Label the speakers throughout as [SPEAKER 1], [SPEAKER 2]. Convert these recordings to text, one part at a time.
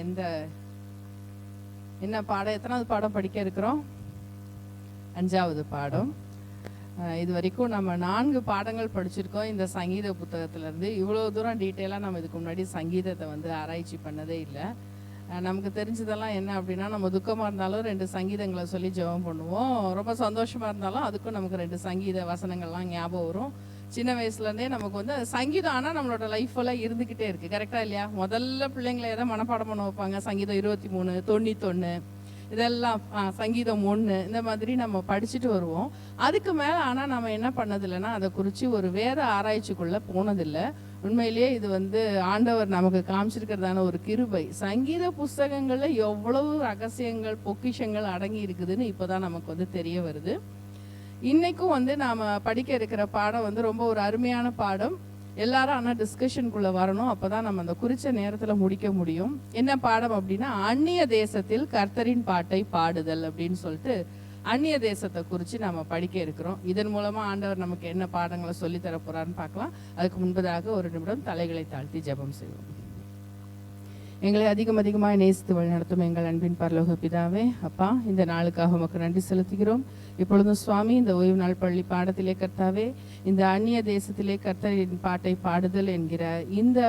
[SPEAKER 1] எந்த என்ன பாடம், எத்தனாவது பாடம் படிக்க இருக்கிறோம்? 5வது பாடம். இது வரைக்கும் நம்ம 4 பாடங்கள் படிச்சிருக்கோம் இந்த சங்கீத புத்தகத்திலேருந்து. இவ்வளோ தூரம் டீட்டெயிலாக நம்ம இதுக்கு முன்னாடி சங்கீதத்தை ஆராய்ச்சி பண்ணதே இல்லை. நமக்கு தெரிஞ்சதெல்லாம் என்ன அப்படின்னா, நம்ம துக்கமாக இருந்தாலும் 2 சங்கீதங்களை சொல்லி ஜெபம் பண்ணுவோம். ரொம்ப சந்தோஷமாக இருந்தாலும் அதுக்கும் நமக்கு 2 சங்கீத வசனங்கள்லாம் ஞாபகம் வரும். சின்ன வயசுலேருந்தே நமக்கு சங்கீதம் ஆனால் நம்மளோட லைஃப்பெல்லாம் இருந்துக்கிட்டே இருக்குது. கரெக்டாக இல்லையா? முதல்ல பிள்ளைங்களை எதை மனப்பாடம் பண்ண வைப்பாங்க? சங்கீதம் 23, 91, இதெல்லாம் சங்கீதம் 1, இந்த மாதிரி நம்ம படிச்சுட்டு வருவோம். அதுக்கு மேலே ஆனால் நம்ம என்ன பண்ணதில்லைன்னா, அதை குறித்து ஒரு வேத ஆராய்ச்சிக்குள்ளே போனதில்லை. உண்மையிலேயே இது ஆண்டவர் நமக்கு காமிச்சிருக்கிறதான ஒரு கிருபை. சங்கீத புஸ்தகங்களில் எவ்வளவு ரகசியங்கள், பொக்கிஷங்கள் அடங்கி இருக்குதுன்னு இப்போ தான் நமக்கு தெரிய வருது. இன்னைக்கும் நாம் படிக்க இருக்கிற பாடம் ரொம்ப ஒரு அருமையான பாடம். எல்லாரும் ஆனால் டிஸ்கஷனுக்குள்ளே வரணும். அப்போ தான் நம்ம அந்த குறித்த நேரத்தில் முடிக்க முடியும். என்ன பாடம் அப்படின்னா, அந்நிய தேசத்தில் கர்த்தரின் பாட்டை பாடுதல் அப்படின்னு சொல்லிட்டு அந்நிய தேசத்தை குறித்து நம்ம படிக்க இருக்கிறோம். இதன் மூலமாக ஆண்டவர் நமக்கு என்ன பாடங்களை சொல்லித்தர போகிறான்னு பார்க்கலாம். அதுக்கு முன்பதாக ஒரு நிமிடம் தலைகளை தாழ்த்தி ஜெபம் செய்வோம். எங்களை அதிகமாக நேசித்து வழிநடத்தும் எங்கள் அன்பின் பரலோக பிதாவே, அப்பா, இந்த நாளுக்காக உமக்கு நன்றி செலுத்துகிறோம். இப்பொழுதும் சுவாமி, இந்த ஓய்வு நாள் பள்ளி பாடத்திலே கர்த்தாவே, இந்த அந்நிய தேசத்திலே கர்த்தரின் பாட்டை பாடுதல் என்கிற இந்த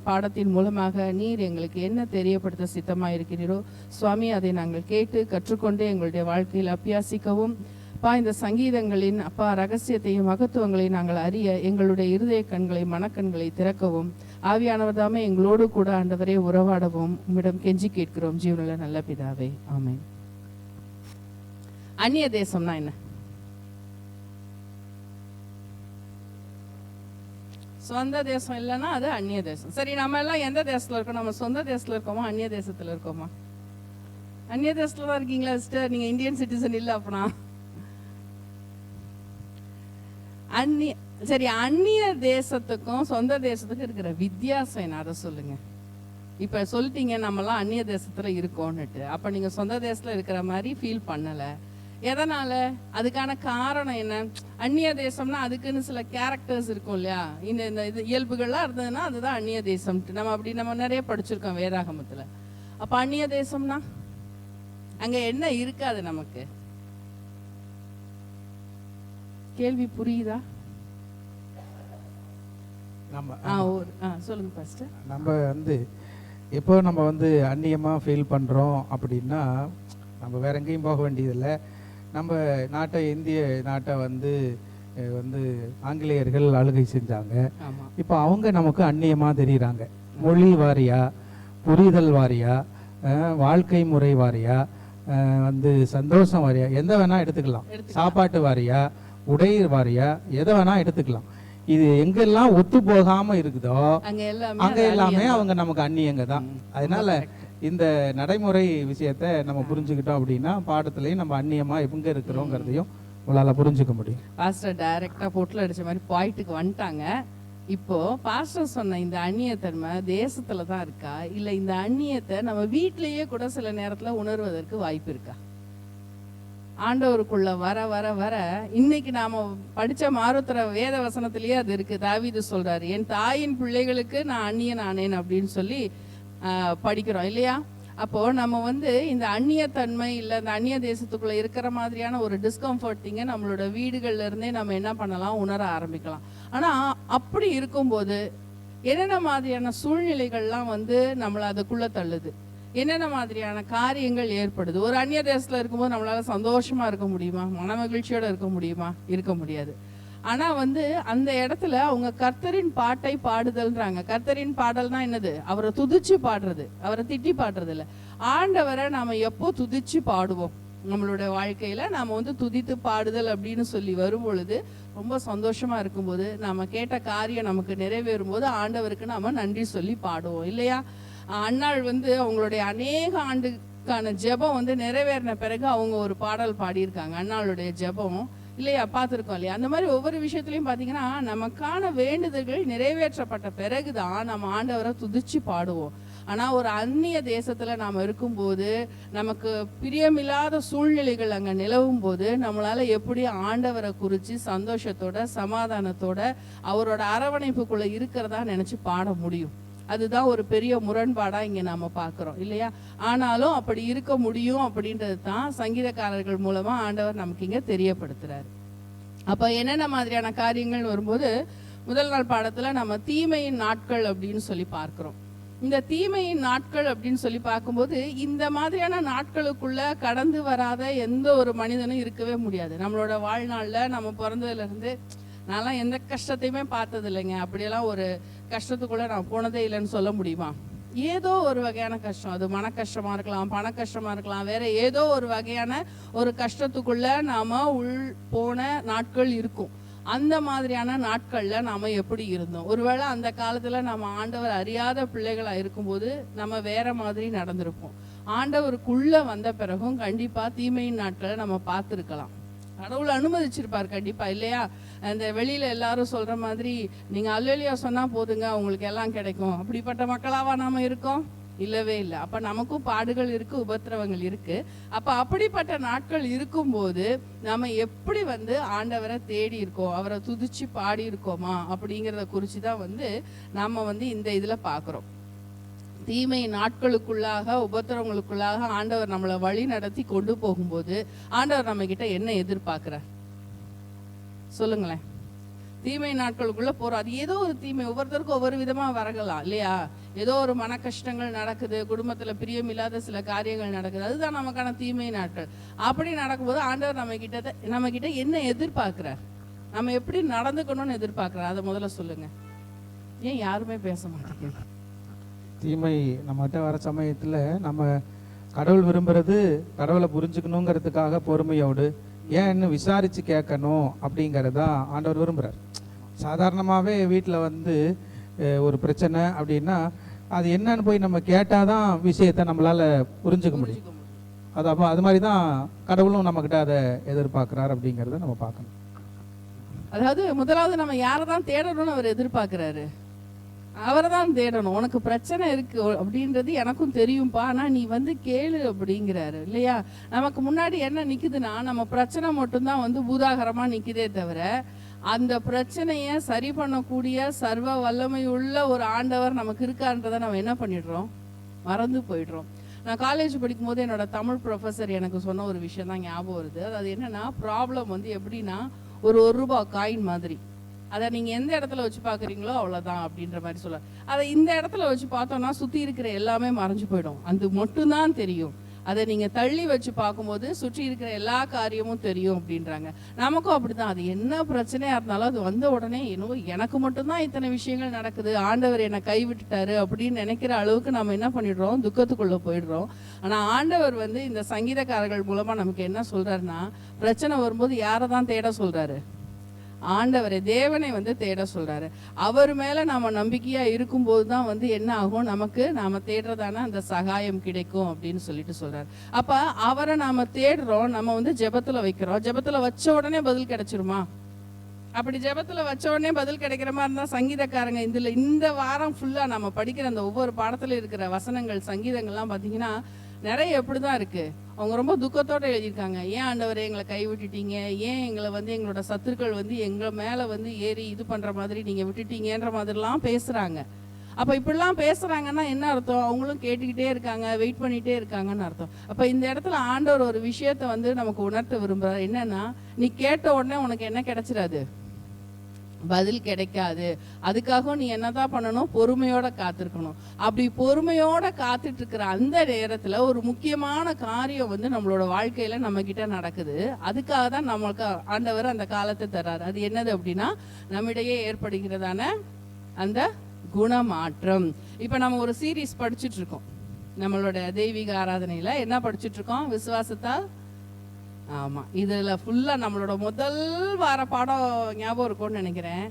[SPEAKER 1] பாடத்தின் மூலமாக நீர் எங்களுக்கு என்ன தெரியப்படுத்த சித்தமாக இருக்கிறீரோ சுவாமி, அதை நாங்கள் கேட்டு கற்றுக்கொண்டு எங்களுடைய வாழ்க்கையில் அபியாசிக்கவும், அப்பா, இந்த சங்கீதங்களின் ரகசியத்தையும் மகத்துவங்களையும் நாங்கள் அறிய எங்களுடைய இருதய கண்களை, மனக்கண்களை திறக்கவும், ஆவியானவர் தாமே எங்களோடு கூட ஆண்டவரே உறவாடவும் உம்மிடம் கெஞ்சி கேட்கிறோம் ஜீவனுள்ள நல்ல பிதாவே, ஆமென். அந்நிய தேசம்னா என்ன? சொந்த தேசம் இல்லைன்னா அது அந்நிய தேசம். சரி, நம்ம எல்லாம் எந்த தேசத்துல இருக்கோம்? நம்ம சொந்த தேசத்துல இருக்கோமா, அந்நிய தேசத்துல இருக்கோமா? அந்நிய தேசத்துல தான் இருக்கீங்களா சிஸ்டர்? நீங்க இந்தியன் சிட்டிசன் இல்லை அப்பனா? சரி, அந்நிய தேசத்துக்கும் சொந்த தேசத்துக்கும் இருக்கிற வித்தியாசம் என்ன, அதை சொல்லுங்க. இப்ப சொல்லிட்டீங்க நம்மலாம் அந்நிய தேசத்துல இருக்கோன்னுட்டு. அப்ப நீங்க சொந்த தேசத்துல இருக்கிற மாதிரி ஃபீல் பண்ணல. எதனால? அதுக்கான காரணம் என்ன? அந்நிய தேசம்னா அதுக்குன்னு சில கேரக்டர்ஸ் இருக்கும் இல்லையா? இந்த இது இயல்புகள்லாம் இருந்ததுன்னா அதுதான் அந்நிய தேசம். நம்ம நிறைய படிச்சிருக்கோம் வேதாகமத்துல. அப்ப அந்நிய தேசம்னா அங்க என்ன இருக்காது நமக்கு? கேள்வி புரியுதா? சொல்லுங்க பாஸ்டர்.
[SPEAKER 2] நம்ம எப்போ நம்ம அந்நியமாக ஃபீல் பண்ணுறோம் அப்படின்னா, நம்ம வேற எங்கேயும் போக வேண்டியதில்லை. நம்ம நாட்டை, இந்திய நாட்டை ஆங்கிலேயர்கள் ஆளுகை செஞ்சாங்க. இப்போ அவங்க நமக்கு அந்நியமாக தெரியுறாங்க. மொழி வாரியா, புரிதல் வாரியா, வாழ்க்கை முறை வாரியா, சந்தோஷம் வாரியா, எந்த வேணா எடுத்துக்கலாம். சாப்பாட்டு வாரியா, உடை வாரியா, எதை வேணா எடுத்துக்கலாம். இது எங்கெல்லாம் ஒத்து போகாம இருக்குதோ அங்க எல்லாமே அவங்க நமக்கு அந்நியங்க தான். அதனால இந்த நடைமுறை விஷயத்த நம்ம புரிஞ்சுக்கிட்டோம் அப்படின்னா பாடத்திலையும் நம்ம அந்நியமா எங்க இருக்கிறோங்கிறதையும் உங்களால புரிஞ்சுக்க முடியும்.
[SPEAKER 1] பாஸ்டர் டைரக்டா பொட்டில் அடிச்ச மாதிரி பாயிண்ட்டுக்கு வந்துட்டாங்க. இப்போ பாஸ்டர் சொன்ன இந்த அந்நியத்தன்மை தேசத்துல தான் இருக்கா, இல்ல இந்த அந்நியத்தை நம்ம வீட்டிலேயே கூட சில நேரத்துல உணர்வதற்கு வாய்ப்பு இருக்கா? ஆண்டவருக்குள்ள வர வர வர இன்னைக்கு நாம படிச்ச மாறுத்திர வேத வசனத்திலேயே அது இருக்கு. தாவீது சொல்றாரு, என் தாயின் பிள்ளைகளுக்கு நான் அந்நியன் ஆனேன் அப்படின்னு சொல்லி படிக்கிறோம் இல்லையா? அப்போ நம்ம இந்த அந்நியத்தன்மை இல்லை இந்த அந்நிய தேசத்துக்குள்ள இருக்கிற மாதிரியான ஒரு டிஸ்கம்ஃபர்ட்டிங்க நம்மளோட வீடுகள்ல இருந்தே நம்ம என்ன பண்ணலாம், உணர ஆரம்பிக்கலாம். ஆனா அப்படி இருக்கும்போது என்னென்ன மாதிரியான சூழ்நிலைகள்லாம் நம்மளை அதுக்குள்ள தள்ளுது, என்னென்ன மாதிரியான காரியங்கள் ஏற்படுது? ஒரு அந்நிய தேசத்துல இருக்கும்போது நம்மளால சந்தோஷமா இருக்க முடியுமா? மன மகிழ்ச்சியோட இருக்க முடியுமா? இருக்க முடியாது. ஆனா அந்த இடத்துல அவங்க கர்த்தரின் பாட்டை பாடுதல்ன்றாங்க. கர்த்தரின் பாடல்னா என்னது? அவரை துதிச்சு பாடுறது, அவரை திட்டி பாடுறது இல்லை. ஆண்டவரை நாம எப்போ துதிச்சு பாடுவோம்? நம்மளுடைய வாழ்க்கையில நாம துதித்து பாடுதல் அப்படின்னு சொல்லி வரும் பொழுது, ரொம்ப சந்தோஷமா இருக்கும்போது, நாம கேட்ட காரியம் நமக்கு நிறைவேறும் போது ஆண்டவருக்கு நாம நன்றி சொல்லி பாடுவோம் இல்லையா? அன்னாள் அவங்களுடைய அநேக ஆண்டுக்கான ஜெபம் நிறைவேறின பிறகு அவங்க ஒரு பாடல் பாடியிருக்காங்க, அன்னாளுடைய ஜெபம் இல்லையா? பார்த்துருக்கோம் இல்லையா? அந்த மாதிரி ஒவ்வொரு விஷயத்துலையும் பார்த்தீங்கன்னா நமக்கான வேண்டுதல்கள் நிறைவேற்றப்பட்ட பிறகுதான் நம்ம ஆண்டவரை துதிச்சு பாடுவோம். ஆனால் ஒரு அந்நிய தேசத்துல நாம் இருக்கும்போது, நமக்கு பிரியமில்லாத சூழ்நிலைகள் அங்கே நிலவும் போது, நம்மளால எப்படி ஆண்டவரை குறித்து சந்தோஷத்தோட, சமாதானத்தோட, அவரோட அரவணைப்புக்குள்ள இருக்கிறதா நினைச்சு பாட முடியும்? அதுதான் ஒரு பெரிய முரண்பாடா இங்க நாம பார்க்கிறோம் இல்லையா? ஆனாலும் அப்படி இருக்க முடியும் அப்படின்றது தான் சங்கீதக்காரர்கள் மூலமா ஆண்டவர் நமக்கு இங்க தெரியப்படுத்துறாரு. அப்ப என்னென்ன மாதிரியான காரியங்கள் வரும்போது, முதல் நாள் பாடத்துல நம்ம தீமையின் நாட்கள் அப்படின்னு சொல்லி பார்க்கிறோம். இந்த தீமையின் நாட்கள் அப்படின்னு சொல்லி பார்க்கும்போது, இந்த மாதிரியான நாட்களுக்குள்ள கடந்து வராத எந்த ஒரு மனிதனும் இருக்கவே முடியாது. நம்மளோட வாழ்நாள்ல நம்ம பிறந்ததுல இருந்து நான்லாம் எந்த கஷ்டத்தையுமே பார்த்தது இல்லைங்க. அப்படியெல்லாம் ஒரு கஷ்டத்துக்குள்ள நான் போனதே இல்லைன்னு சொல்ல முடியுமா? ஏதோ ஒரு வகையான கஷ்டம், அது மன கஷ்டமா இருக்கலாம், பண கஷ்டமா இருக்கலாம், வேற ஏதோ ஒரு வகையான ஒரு கஷ்டத்துக்குள்ள நாம உள் போன நாட்கள் இருக்கும். அந்த மாதிரியான நாட்கள்ல நாம எப்படி இருந்தோம்? ஒருவேளை அந்த காலத்துல நம்ம ஆண்டவர் அறியாத பிள்ளைகளா இருக்கும்போது நம்ம வேற மாதிரி நடந்திருப்போம். ஆண்டவருக்குள்ள வந்த பிறகும் கண்டிப்பா தீமையின் நாட்களை நம்ம பார்த்துருக்கலாம். கடவுள் அனுமதிச்சிருப்பார் கண்டிப்பா இல்லையா? அந்த வெளியில எல்லாரும் சொல்ற மாதிரி நீங்க அல்லேலூயா சொன்னா போதுங்க உங்களுக்கு எல்லாம் கிடைக்கும், அப்படிப்பட்ட மக்களாவா நாம இருக்கோம்? இல்லவே இல்லை. அப்ப நமக்கும் பாடுகள் இருக்கு, உபத்திரவங்கள் இருக்கு. அப்ப அப்படிப்பட்ட நாட்கள் இருக்கும்போது நம்ம எப்படி ஆண்டவரை தேடி இருக்கோம், அவரை துதிச்சு பாடி இருக்கோமா அப்படிங்கிறத குறிச்சுதான் நம்ம இந்த இதுல பாக்குறோம். தீமை நாட்களுக்குள்ளாக உபத்திரவங்களுக்குள்ளாக ஆண்டவர் நம்மளை வழி நடத்தி கொண்டு போகும்போது ஆண்டவர் நம்ம கிட்ட என்ன எதிர்பார்க்கிறார் சொல்லுங்களேன்? தீமை நாட்களுக்குள்ள போறோம், அது ஏதோ ஒரு தீமை ஒவ்வொருத்தருக்கும் ஒவ்வொரு விதமா வரலாம் இல்லையா? ஏதோ ஒரு மன கஷ்டங்கள் நடக்குது, குடும்பத்துல பிரியமில்லாத சில காரியங்கள் நடக்குது, அதுதான் நமக்கான தீமை நாட்கள். அப்படி நடக்கும்போது ஆண்டவர் நம்ம கிட்ட என்ன எதிர்பார்க்கிறார், நம்ம எப்படி நடந்துக்கணும்னு எதிர்பார்க்கிறார், அதை முதல்ல சொல்லுங்க. ஏன் யாருமே பேச மாட்டேங்குது?
[SPEAKER 2] தீமை நம்மகிட்ட வர சமயத்துல நம்ம கடவுள் விரும்புறது கடவுளை புரிஞ்சுக்கணுங்கிறதுக்காக பொறுமையோடு ஏன்னு விசாரிச்சு கேட்கணும் அப்படிங்கிறதான் ஆண்டவர் விரும்புகிறார். சாதாரணமாகவே வீட்டில் ஒரு பிரச்சனை அப்படின்னா அது என்னன்னு போய் நம்ம கேட்டாதான் விஷயத்தை நம்மளால புரிஞ்சுக்க முடியும். அது மாதிரி தான் கடவுளும் நம்மக்கிட்ட அதை எதிர்பார்க்குறார் அப்படிங்கிறத நம்ம பார்க்கணும்.
[SPEAKER 1] அதாவது முதலாவது நம்ம யாரை தான் தேடணும்னு அவர் எதிர்பார்க்கிறாரு? அவரை தான் தேடணும். உனக்கு பிரச்சனை இருக்கு அப்படின்றது எனக்கும் தெரியும்பா, ஆனா நீ கேளு அப்படிங்கிறாரு இல்லையா? நமக்கு முன்னாடி என்ன நிக்குதுன்னா நம்ம பிரச்சனை மட்டும்தான் பூதாகரமா நிக்குதே தவிர அந்த பிரச்சனைய சரி பண்ணக்கூடிய சர்வ வல்லமை உள்ள ஒரு ஆண்டவர் நமக்கு இருக்கான்றதை நம்ம என்ன பண்ணிடுறோம், மறந்து போயிடுறோம். நான் காலேஜ் படிக்கும் போது என்னோட தமிழ் ப்ரொஃபஸர் எனக்கு சொன்ன ஒரு விஷயம் தான் ஞாபகம் வருது. அது என்னன்னா, ப்ராப்ளம் எப்படின்னா ஒரு ரூபாய் காயின் மாதிரி, அதை நீங்க எந்த இடத்துல வச்சு பாக்குறீங்களோ அவ்வளவுதான் அப்படின்ற மாதிரி சொல்ல. அதை இந்த இடத்துல வச்சு பார்த்தோம்னா சுத்தி இருக்கிற எல்லாமே மறைஞ்சு போயிடும், அது மட்டும்தான் தெரியும். அதை நீங்க தள்ளி வச்சு பார்க்கும்போது சுற்றி இருக்கிற எல்லா காரியமும் தெரியும் அப்படின்றாங்க. நமக்கும் அப்படிதான். அது என்ன பிரச்சனையா இருந்தாலும் அது வந்த உடனே என்னவோ எனக்கு மட்டும்தான் இத்தனை விஷயங்கள் நடக்குது, ஆண்டவர் என்னை கைவிட்டுட்டாரு அப்படின்னு நினைக்கிற அளவுக்கு நம்ம என்ன பண்ணிடுறோம், துக்கத்துக்குள்ள போயிடுறோம். ஆனா ஆண்டவர் இந்த சங்கீதக்காரர்கள் மூலமா நமக்கு என்ன சொல்றாருன்னா, பிரச்சனை வரும்போது யாரை தான் தேட சொல்றாரு? ஆண்டவரை, தேவனை தேட சொல்றாரு. அவர் மேல நாம நம்பிக்கையா இருக்கும்போது தான் என்ன ஆகும், நமக்கு நாம தேடுறதான அந்த சகாயம் கிடைக்கும் அப்படின்னு சொல்லிட்டு சொல்றாரு. அப்ப அவரை நாம தேடுறோம், நம்ம ஜெபத்துல வைக்கிறோம். ஜெபத்துல வச்ச உடனே பதில் கிடைச்சிருமா? அப்படி ஜெபத்துல வச்ச உடனே பதில் கிடைக்கிற மாதிரி இருந்தா சங்கீதக்காரங்க இந்த வாரம் ஃபுல்லா நம்ம படிக்கிற அந்த ஒவ்வொரு பாடத்துல இருக்கிற வசனங்கள், சங்கீதங்கள்லாம் பாத்தீங்கன்னா நிறைய எப்படிதான் இருக்கு. அவங்க ரொம்ப துக்கத்தோட எழுதியிருக்காங்க. ஏன் ஆண்டவரே எங்களை கைவிட்டுட்டீங்க, ஏன் எங்களை எங்களோட சத்துருக்கள் எங்களை மேல ஏறி இது பண்ற மாதிரி நீங்க விட்டுட்டீங்கன்ற மாதிரிலாம் பேசுறாங்க. அப்ப இப்படிலாம் பேசுறாங்கன்னா என்ன அர்த்தம்? அவங்களும் கேட்டுக்கிட்டே இருக்காங்க, வெயிட் பண்ணிட்டே இருக்காங்கன்னு அர்த்தம். அப்ப இந்த இடத்துல ஆண்டவர் ஒரு விஷயத்த நமக்கு உணர்த்த விரும்புறாரு. என்னன்னா, நீ கேட்ட உடனே உனக்கு என்ன கிடைச்சிடாது, பதில் கிடைக்காது. அதுக்காக நீ என்னதான் பண்ணணும், பொறுமையோட காத்திருக்கணும். அப்படி பொறுமையோட காத்துட்டு இருக்கிற அந்த நேரத்துல ஒரு முக்கியமான காரியம் நம்மளோட வாழ்க்கையில நம்ம கிட்ட நடக்குது. அதுக்காக தான் நமக்கு ஆண்டவர் அந்த காலத்தை தர்றாரு. அது என்னது அப்படின்னா, நம்மிடையே ஏற்படுகிறதான அந்த குணமாற்றம். இப்ப நம்ம ஒரு சீரீஸ் படிச்சுட்டு இருக்கோம். நம்மளோட தெய்வீக ஆராதனையில என்ன படிச்சுட்டு இருக்கோம்? விசுவாசத்தால். ஆமா, இதுல ஃபுல்லா நம்மளோட முதல் வார பாடம் ஞாபகம் இருக்கும்னு நினைக்கிறேன்.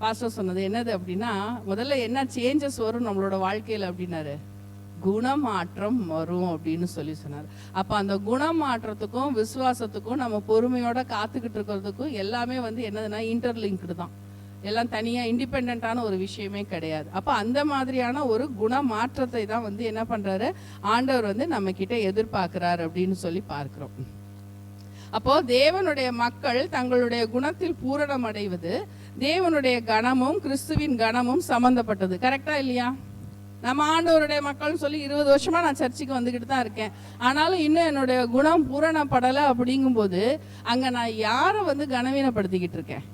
[SPEAKER 1] பாஸ்டர் சொன்னது என்னது அப்படின்னா, முதல்ல என்ன சேஞ்சஸ் வரும் நம்மளோட வாழ்க்கையில அப்படின்னாரு, குணமாற்றம் வரும் அப்படின்னு சொல்லி சொன்னார். அப்ப அந்த குணமாற்றத்துக்கும் விசுவாசத்துக்கும் நம்ம பொறுமையோட காத்துக்கிட்டு இருக்கிறதுக்கும் எல்லாமே என்னதுன்னா இன்டர்லிங்க்டு தான். எல்லாம் தனியா இண்டிபெண்டான ஒரு விஷயமே கிடையாது. அப்ப அந்த மாதிரியான ஒரு குணமாற்றத்தை தான் என்ன பண்றாரு ஆண்டவர் நம்ம கிட்ட எதிர்பார்க்கிறார் அப்படின்னு சொல்லி பார்க்கிறோம். அப்போ தேவனுடைய மக்கள் தங்களுடைய குணத்தில் பூரணம் அடைவது தேவனுடைய கணமும் கிறிஸ்துவின் கணமும் சம்பந்தப்பட்டது. கரெக்டா இல்லையா? நம்ம ஆண்டவருடைய மக்கள்னு சொல்லி 20 வருஷமா நான் சர்ச்சுக்கு வந்துக்கிட்டு தான் இருக்கேன். ஆனாலும் இன்னும் என்னுடைய குணம் பூரணப்படலை அப்படிங்கும்போது அங்க நான் யாரை வந்து கனவீனப்படுத்திக்கிட்டு இருக்கேன்?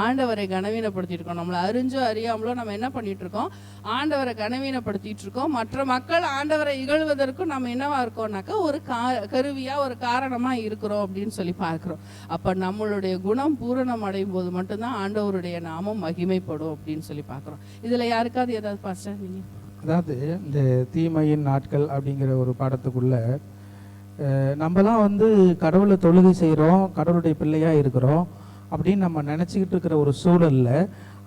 [SPEAKER 1] ஆண்டவரை கனவீனப்படுத்திட்டு இருக்கோம். நம்மளை அறிஞ்சோ அறியாமலோ நம்ம என்ன பண்ணிட்டு இருக்கோம்? ஆண்டவரை கனவீனப்படுத்திட்டு இருக்கோம். மற்ற மக்கள் ஆண்டவரை இகழ்வதற்கும் நம்ம என்னவா இருக்கோம்னாக்கா ஒரு கருவியா, ஒரு காரணமா இருக்கிறோம் அப்படின்னு சொல்லி பார்க்கிறோம். அப்ப நம்மளுடைய குணம் பூரணம் அடையும் போது மட்டும்தான் ஆண்டவருடைய நாமம் மகிமைப்படும் அப்படின்னு சொல்லி பார்க்கிறோம். இதுல யாருக்காவது ஏதாவது பாஸ்டர் நீங்க?
[SPEAKER 2] அதாவது இந்த தீமையின் நாட்கள் அப்படிங்கிற ஒரு பாடத்துக்குள்ள நம்மலாம் வந்து கடவுளை தொழுகை செய்கிறோம், கடவுளுடைய பிள்ளையா இருக்கிறோம் அப்படின்னு நம்ம நினச்சிக்கிட்டு இருக்கிற ஒரு சூழல்ல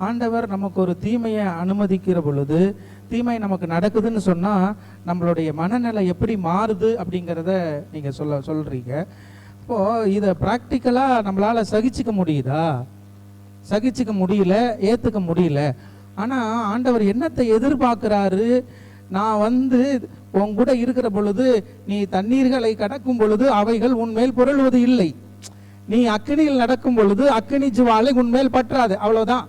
[SPEAKER 2] ஆண்டவர் நமக்கு ஒரு தீமையை அனுமதிக்கிற பொழுது, தீமை நமக்கு நடக்குதுன்னு சொன்னால் நம்மளுடைய மனநிலை எப்படி மாறுது அப்படிங்கிறத நீங்கள் சொல்கிறீங்க. இப்போது இதை ப்ராக்டிக்கலாக நம்மளால் சகிச்சுக்க முடியுதா? சகிச்சுக்க முடியல, ஏற்றுக்க முடியல. ஆனால் ஆண்டவர் என்னத்தை எதிர்பார்க்குறாரு? நான் வந்து உன் கூட இருக்கிற பொழுது நீ தண்ணீர்களை கடக்கும் பொழுது அவைகள் உன்மேல் புரளுவது இல்லை, நீ அக்கினியில் நடக்கும் பொழுது அக்கினி ஜுவாலை உன்மேல் பற்றாது, அவ்வளவுதான்.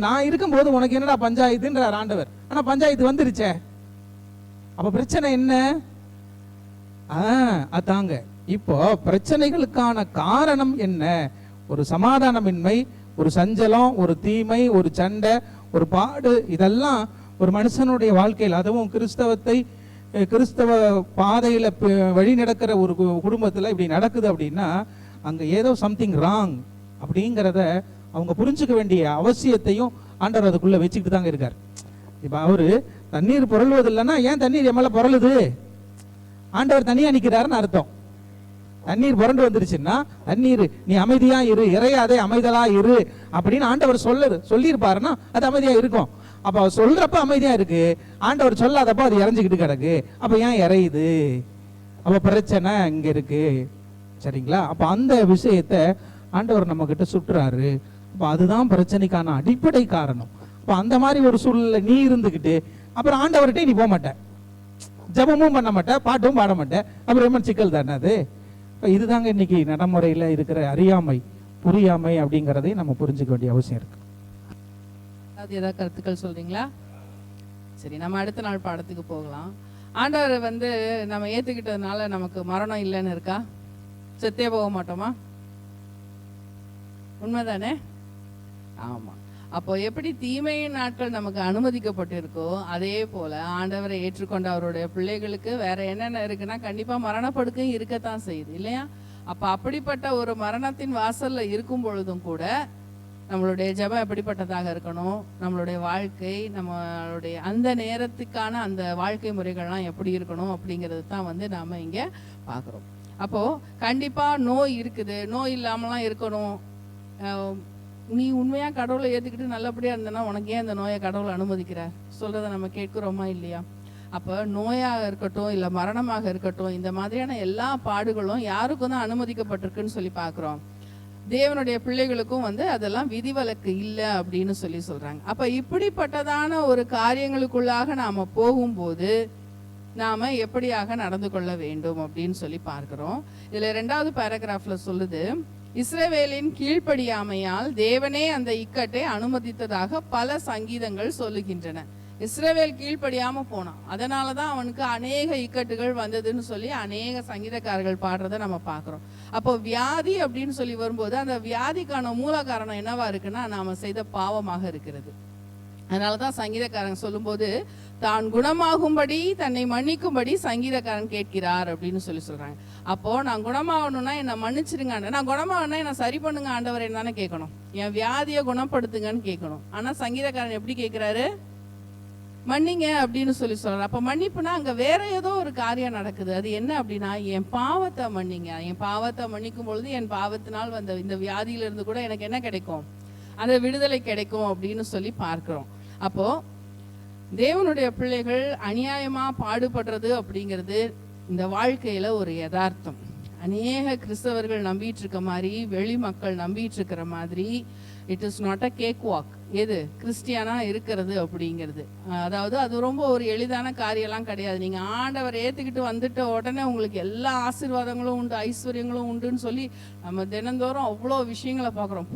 [SPEAKER 2] நான் இருக்கும்போது உனக்கு என்னடா பஞ்சாயத்துன்றார் ஆண்டவர். ஆனா பஞ்சாயத்து வந்துருச்சே, அப்ப பிரச்சனை என்ன? அதாங்க இப்போ பிரச்சனைகளுக்கான காரணம் என்ன? ஒரு சமாதானமின்மை, ஒரு சஞ்சலம், ஒரு தீமை, ஒரு சண்டை, ஒரு பாடு, இதெல்லாம் ஒரு மனுஷனுடைய வாழ்க்கையில், அதுவும் கிறிஸ்தவ பாதையில வழி நடக்கிற ஒரு குடும்பத்துல இப்படி நடக்குது அப்படின்னா அங்க ஏதோ சம்திங் ராங் அப்படிங்கிறத அவங்க புரிஞ்சுக்க வேண்டிய அவசியத்தையும் ஆண்டவர் அதுக்குள்ள வச்சுக்கிட்டு தாங்க இருக்கார். இப்ப அவரு தண்ணீர் புரளுவது இல்லைன்னா ஏன் தண்ணீர் எம்எல்ல புரளுது? ஆண்டவர் தனியா நிக்கிறாருன்னு அர்த்தம். தண்ணீர் புரண்டு வந்துருச்சுன்னா தண்ணீர் நீ அமைதியா இரு, இறையாதே அமைதலா இரு அப்படின்னு ஆண்டவர் சொல்லியிருப்பாருன்னா அது அமைதியா இருக்கும். அப்ப அவர் சொல்றப்ப அமைதியா இருக்கு, ஆண்டவர் சொல்லாதப்ப அது இறைஞ்சிக்கிட்டு கிடக்கு. அப்ப ஏன் இறையுது? அப்ப பிரச்சனை இங்க இருக்கு, சரிங்களா? அப்ப அந்த விஷயத்த ஆண்டவர் நம்ம கிட்ட சுட்டுறாரு. அப்ப அதுதான் பிரச்சனைக்கான அடிப்படை காரணம். அப்ப அந்த மாதிரி ஒரு சூழ்நிலை நீ இருந்துகிட்டு அப்புறம் ஆண்டவர்கிட்ட நீ போக மாட்ட, ஜபமும் பண்ண மாட்ட, பாட்டும் பாட மாட்ட, அப்புறம் என்ன சிக்கல் தானே அது? இதுதாங்க இன்னைக்கு நடைமுறையில இருக்கிற அறியாமை, புரியாமை அப்படிங்கிறதையும் நம்ம புரிஞ்சுக்க வேண்டிய அவசியம் இருக்கு.
[SPEAKER 1] ஏதாவது கருத்துக்கள் சொல்றீங்களா? சரி, நம்ம அடுத்த நாள் பாடத்துக்கு போகலாம். ஆண்டவர் வந்து நம்ம ஏத்துக்கிட்டதுனால நமக்கு மரணம் இல்லைன்னு இருக்கா? செத்தே போக மாட்டோமா? உண்மைதானே? ஆமா. அப்போ எப்படி தீமையின் நாட்கள் நமக்கு அனுமதிக்கப்பட்டிருக்கோ அதே போல ஆண்டவரை ஏற்றுக்கொண்ட அவருடைய பிள்ளைகளுக்கு வேற என்னென்ன இருக்குன்னா கண்டிப்பா மரணப்படுக்கையும் இருக்கத்தான் செய்யுது இல்லையா? அப்ப அப்படிப்பட்ட ஒரு மரணத்தின் வாசல்ல இருக்கும் பொழுதும் கூட நம்மளுடைய ஜெபம் எப்படிப்பட்டதாக இருக்கணும், நம்மளுடைய வாழ்க்கை, நம்மளுடைய அந்த நேரத்துக்கான அந்த வாழ்க்கை முறைகள்லாம் எப்படி இருக்கணும் அப்படிங்கிறது தான் வந்து நாம இங்க பாக்குறோம். அப்போ கண்டிப்பா நோய் இருக்குது, நோய் இல்லாமலாம் இருக்கணும். நீ உண்மையா கடவுளை ஏத்துக்கிட்டு நல்லபடியா இருந்தனா உனக்கு ஏன் அந்த நோயை கடவுளை அனுமதிக்கிறார் சொல்றதை நம்ம கேட்கிறோமா இல்லையா? அப்ப நோயாக இருக்கட்டும் இல்ல மரணமாக இருக்கட்டும், இந்த மாதிரியான எல்லா பாடுகளும் யாருக்கும் தான் அனுமதிக்கப்பட்டிருக்குன்னு சொல்லி பாக்குறோம். தேவனுடைய பிள்ளைகளுக்கும் வந்து அதெல்லாம் விதிவிலக்கு இல்லை அப்படின்னு சொல்லி சொல்றாங்க. அப்ப இப்படிப்பட்டதான ஒரு காரியங்களுக்குள்ளாக நாம போகும்போது நாம எப்படியாக நடந்து கொள்ள வேண்டும் அப்படின்னு சொல்லி பார்க்கிறோம். இதுல 2வது பேராகிராஃப்ல சொல்லுது, இஸ்ரவேலின் கீழ்ப்படியாமையால் தேவனே அந்த இக்கட்டை அனுமதித்ததாக பல சங்கீதங்கள் சொல்லுகின்றன. இஸ்ரவேல் கீழ்ப்படியாம போனான், அதனாலதான் அவனுக்கு அநேக இக்கட்டுகள் வந்ததுன்னு சொல்லி அநேக சங்கீதக்காரர்கள் பாடுறத நம்ம பாக்குறோம். அப்போ வியாதி அப்படின்னு சொல்லி வரும்போது அந்த வியாதிக்கான மூல காரணம் என்னவா இருக்குன்னா நாம செய்த பாவமாக இருக்கிறது. அதனாலதான் சங்கீதக்காரன் சொல்லும்போது தான் குணமாகும்படி தன்னை மன்னிக்கும்படி சங்கீதக்காரன் கேட்கிறார் அப்படின்னு சொல்லி சொல்றாங்க. அப்போ நான் குணமாகணும்னா என்னை மன்னிச்சிருங்க, நான் குணமாகணும்னா என்ன சரி பண்ணுங்க ஆண்டவர் என்னன்னு கேட்கணும், என் வியாதியை குணப்படுத்துங்கன்னு கேட்கணும். ஆனா சங்கீதக்காரன் எப்படி கேட்கிறாரு? மன்னிங்க அப்படின்னு சொல்லி சொல்றாரு. அப்ப மன்னிப்புனா அங்க வேற ஏதோ ஒரு காரியம் நடக்குது. அது என்ன அப்படின்னா என் பாவத்தை மன்னிங்க, என் பாவத்தை மன்னிக்கும் பொழுது என் பாவத்தினால் வந்த இந்த வியாதியில இருந்து கூட எனக்கு என்ன கிடைக்கும், அந்த விடுதலை கிடைக்கும் அப்படின்னு சொல்லி பார்க்கிறோம். அப்போ தேவனுடைய பிள்ளைகள் அநியாயமா பாடுபடுறது அப்படிங்கிறது இந்த வாழ்க்கையில ஒரு யதார்த்தம். அநேக கிறிஸ்தவர்கள் நம்பிட்டு இருக்க மாதிரி, வெளி மக்கள் நம்பிட்டு இருக்கிற மாதிரி it is not a cake walk. எது கிறிஸ்டியானா இருக்கிறது அப்படிங்கிறது, அதாவது அது ரொம்ப ஒரு எளிதான காரியம்லாம் கிடையாது. நீங்க ஆண்டவர் ஏத்துக்கிட்டு வந்துட்ட உடனே உங்களுக்கு எல்லா ஆசீர்வாதங்களும் உண்டு, ஐஸ்வர்யங்களும் உண்டுன்னு சொல்லி நம்ம தினந்தோறும் அவ்வளோ விஷயங்களை பார்க்குறோம்.